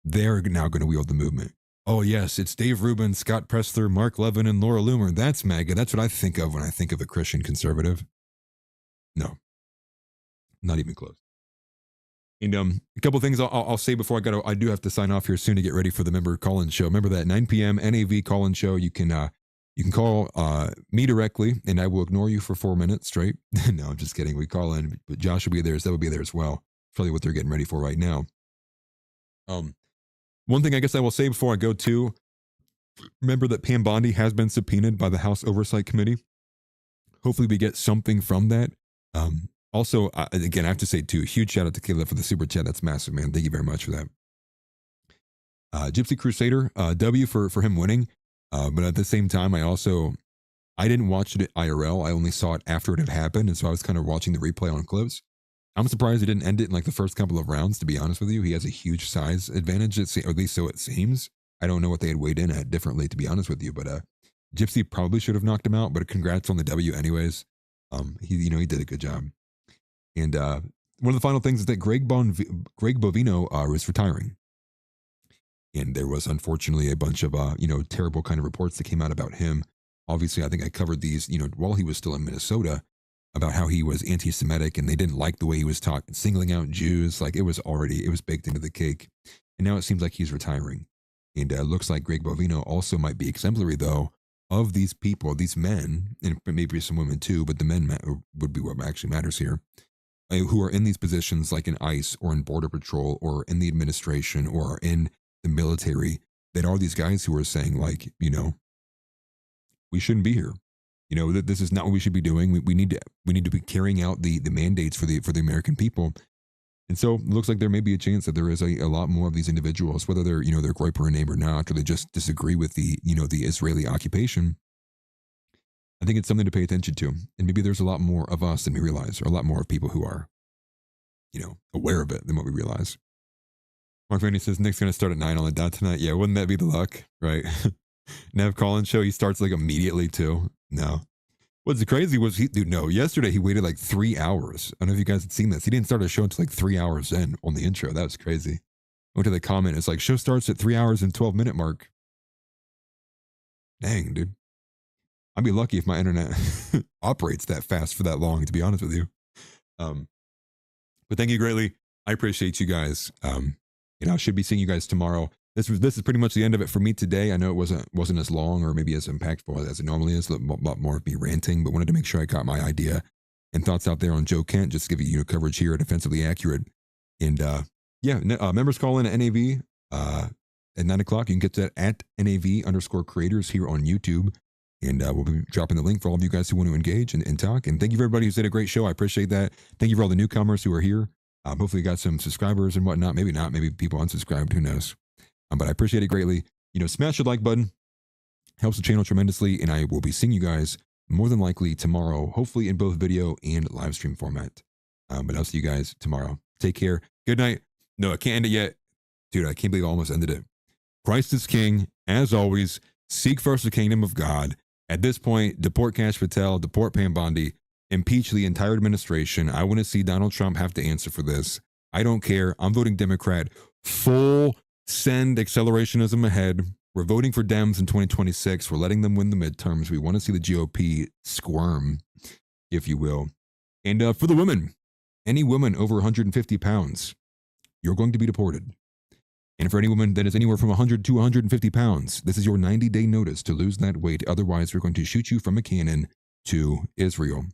C: They're now going to wield the movement. Oh, yes, it's Dave Rubin, Scott Presler, Mark Levin, and Laura Loomer. That's MAGA. That's what I think of when I think of a Christian conservative. No, not even close. And a couple things I'll say before I do have to sign off here soon to get ready for the member call-in show. Remember that 9 p.m. NAV call-in show. You can call me directly, and I will ignore you for 4 minutes straight. No, I'm just kidding. We call in, but Josh will be there. Zeb will be there as well. Probably what they're getting ready for right now. One thing I guess I will say before I go to, remember that Pam Bondi has been subpoenaed by the House Oversight Committee. Hopefully we get something from that. Also, again, I have to say too, huge shout out to Caleb for the super chat. That's massive, man. Thank you very much for that. Gypsy Crusader, W for him winning. But at the same time, I didn't watch it at IRL. I only saw it after it had happened. And so I was kind of watching the replay on clips. I'm surprised he didn't end it in like the first couple of rounds, to be honest with you. He has a huge size advantage, or at least so it seems. I don't know what they had weighed in at differently, to be honest with you. But Gypsy probably should have knocked him out, but congrats on the W anyways. He did a good job. And one of the final things is that Greg Bovino was retiring. And there was unfortunately a bunch of, terrible kind of reports that came out about him. Obviously, I think I covered these, while he was still in Minnesota, about how he was anti-Semitic and they didn't like the way he was talking, singling out Jews. Like it was baked into the cake. And now it seems like he's retiring. And it looks like Greg Bovino also might be exemplary, though, of these people, these men, and maybe some women too, but the men would be what actually matters here, who are in these positions like in ICE or in Border Patrol or in the administration or in the military, that are these guys who are saying like, we shouldn't be here. That this is not what we should be doing. We need to be carrying out the mandates for the American people. And so it looks like there may be a chance that there is a lot more of these individuals, whether they're, they're Groyper and name or not, or they just disagree with the Israeli occupation. I think it's something to pay attention to. And maybe there's a lot more of us than we realize, or a lot more of people who are, aware of it than what we realize. Mark Vandy says, Nick's going to start at 9 on the dot tonight. Yeah, wouldn't that be the luck, right? Nav Collins show, he starts like immediately too. No. What's crazy was yesterday he waited like 3 hours. I don't know if you guys had seen this. He didn't start a show until like 3 hours in on the intro. That was crazy. I went to the comment. It's like, show starts at 3 hours and 12-minute mark. Dang, dude. I'd be lucky if my internet operates that fast for that long, to be honest with you. But thank you greatly. I appreciate you guys. I should be seeing you guys tomorrow. This is pretty much the end of it for me today. I know it wasn't as long or maybe as impactful as it normally is. A lot more of me ranting, but wanted to make sure I got my idea and thoughts out there on Joe Kent. Just to give you coverage here at Offensively Accurate. And members call in at NAV at 9 o'clock. You can get that at NAV_creators here on YouTube. And we'll be dropping the link for all of you guys who want to engage and talk. And thank you for everybody who's did a great show. I appreciate that. Thank you for all the newcomers who are here. Hopefully you got some subscribers and whatnot. Maybe not. Maybe people unsubscribed. Who knows? But I appreciate it greatly. Smash the like button. Helps the channel tremendously. And I will be seeing you guys more than likely tomorrow, hopefully in both video and live stream format. But I'll see you guys tomorrow. Take care. Good night. No, I can't end it yet. Dude, I can't believe I almost ended it. Christ is king. As always, seek first the kingdom of God. At this point, deport Kash Patel, deport Pam Bondi, impeach the entire administration. I want to see Donald Trump have to answer for this. I don't care. I'm voting Democrat. Full send accelerationism ahead. We're voting for Dems in 2026. We're letting them win the midterms. We want to see the GOP squirm, if you will. And for the women, any woman over 150 pounds, you're going to be deported. And for any woman that is anywhere from 100 to 150 pounds, this is your 90-day notice to lose that weight. Otherwise, we're going to shoot you from a cannon to Israel.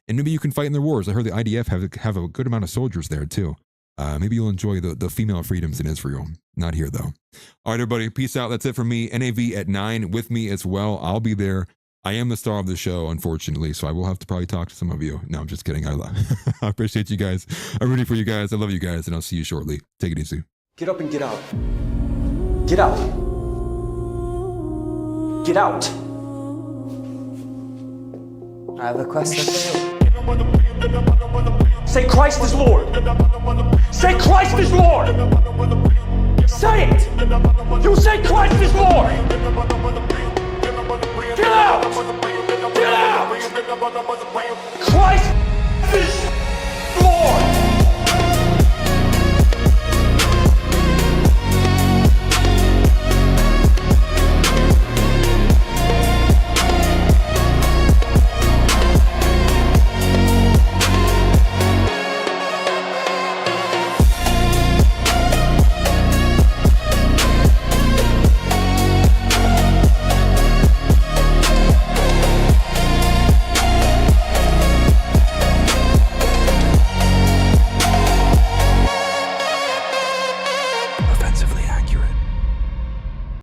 C: And maybe you can fight in their wars. I heard the IDF have a good amount of soldiers there, too. Maybe you'll enjoy the female freedoms in Israel. Not here, though. All right, everybody. Peace out. That's it from me. NAV at 9 with me as well. I'll be there. I am the star of the show, unfortunately, so I will have to probably talk to some of you. No, I'm just kidding. I appreciate you guys. I'm rooting for you guys. I love you guys, and I'll see you shortly. Take it easy.
A: Get up and get out. Get out. Get out.
J: I have a question for you.
A: Say Christ is Lord. Say Christ is Lord. Say it. You say Christ is Lord. Get out. Get out. Christ is Lord.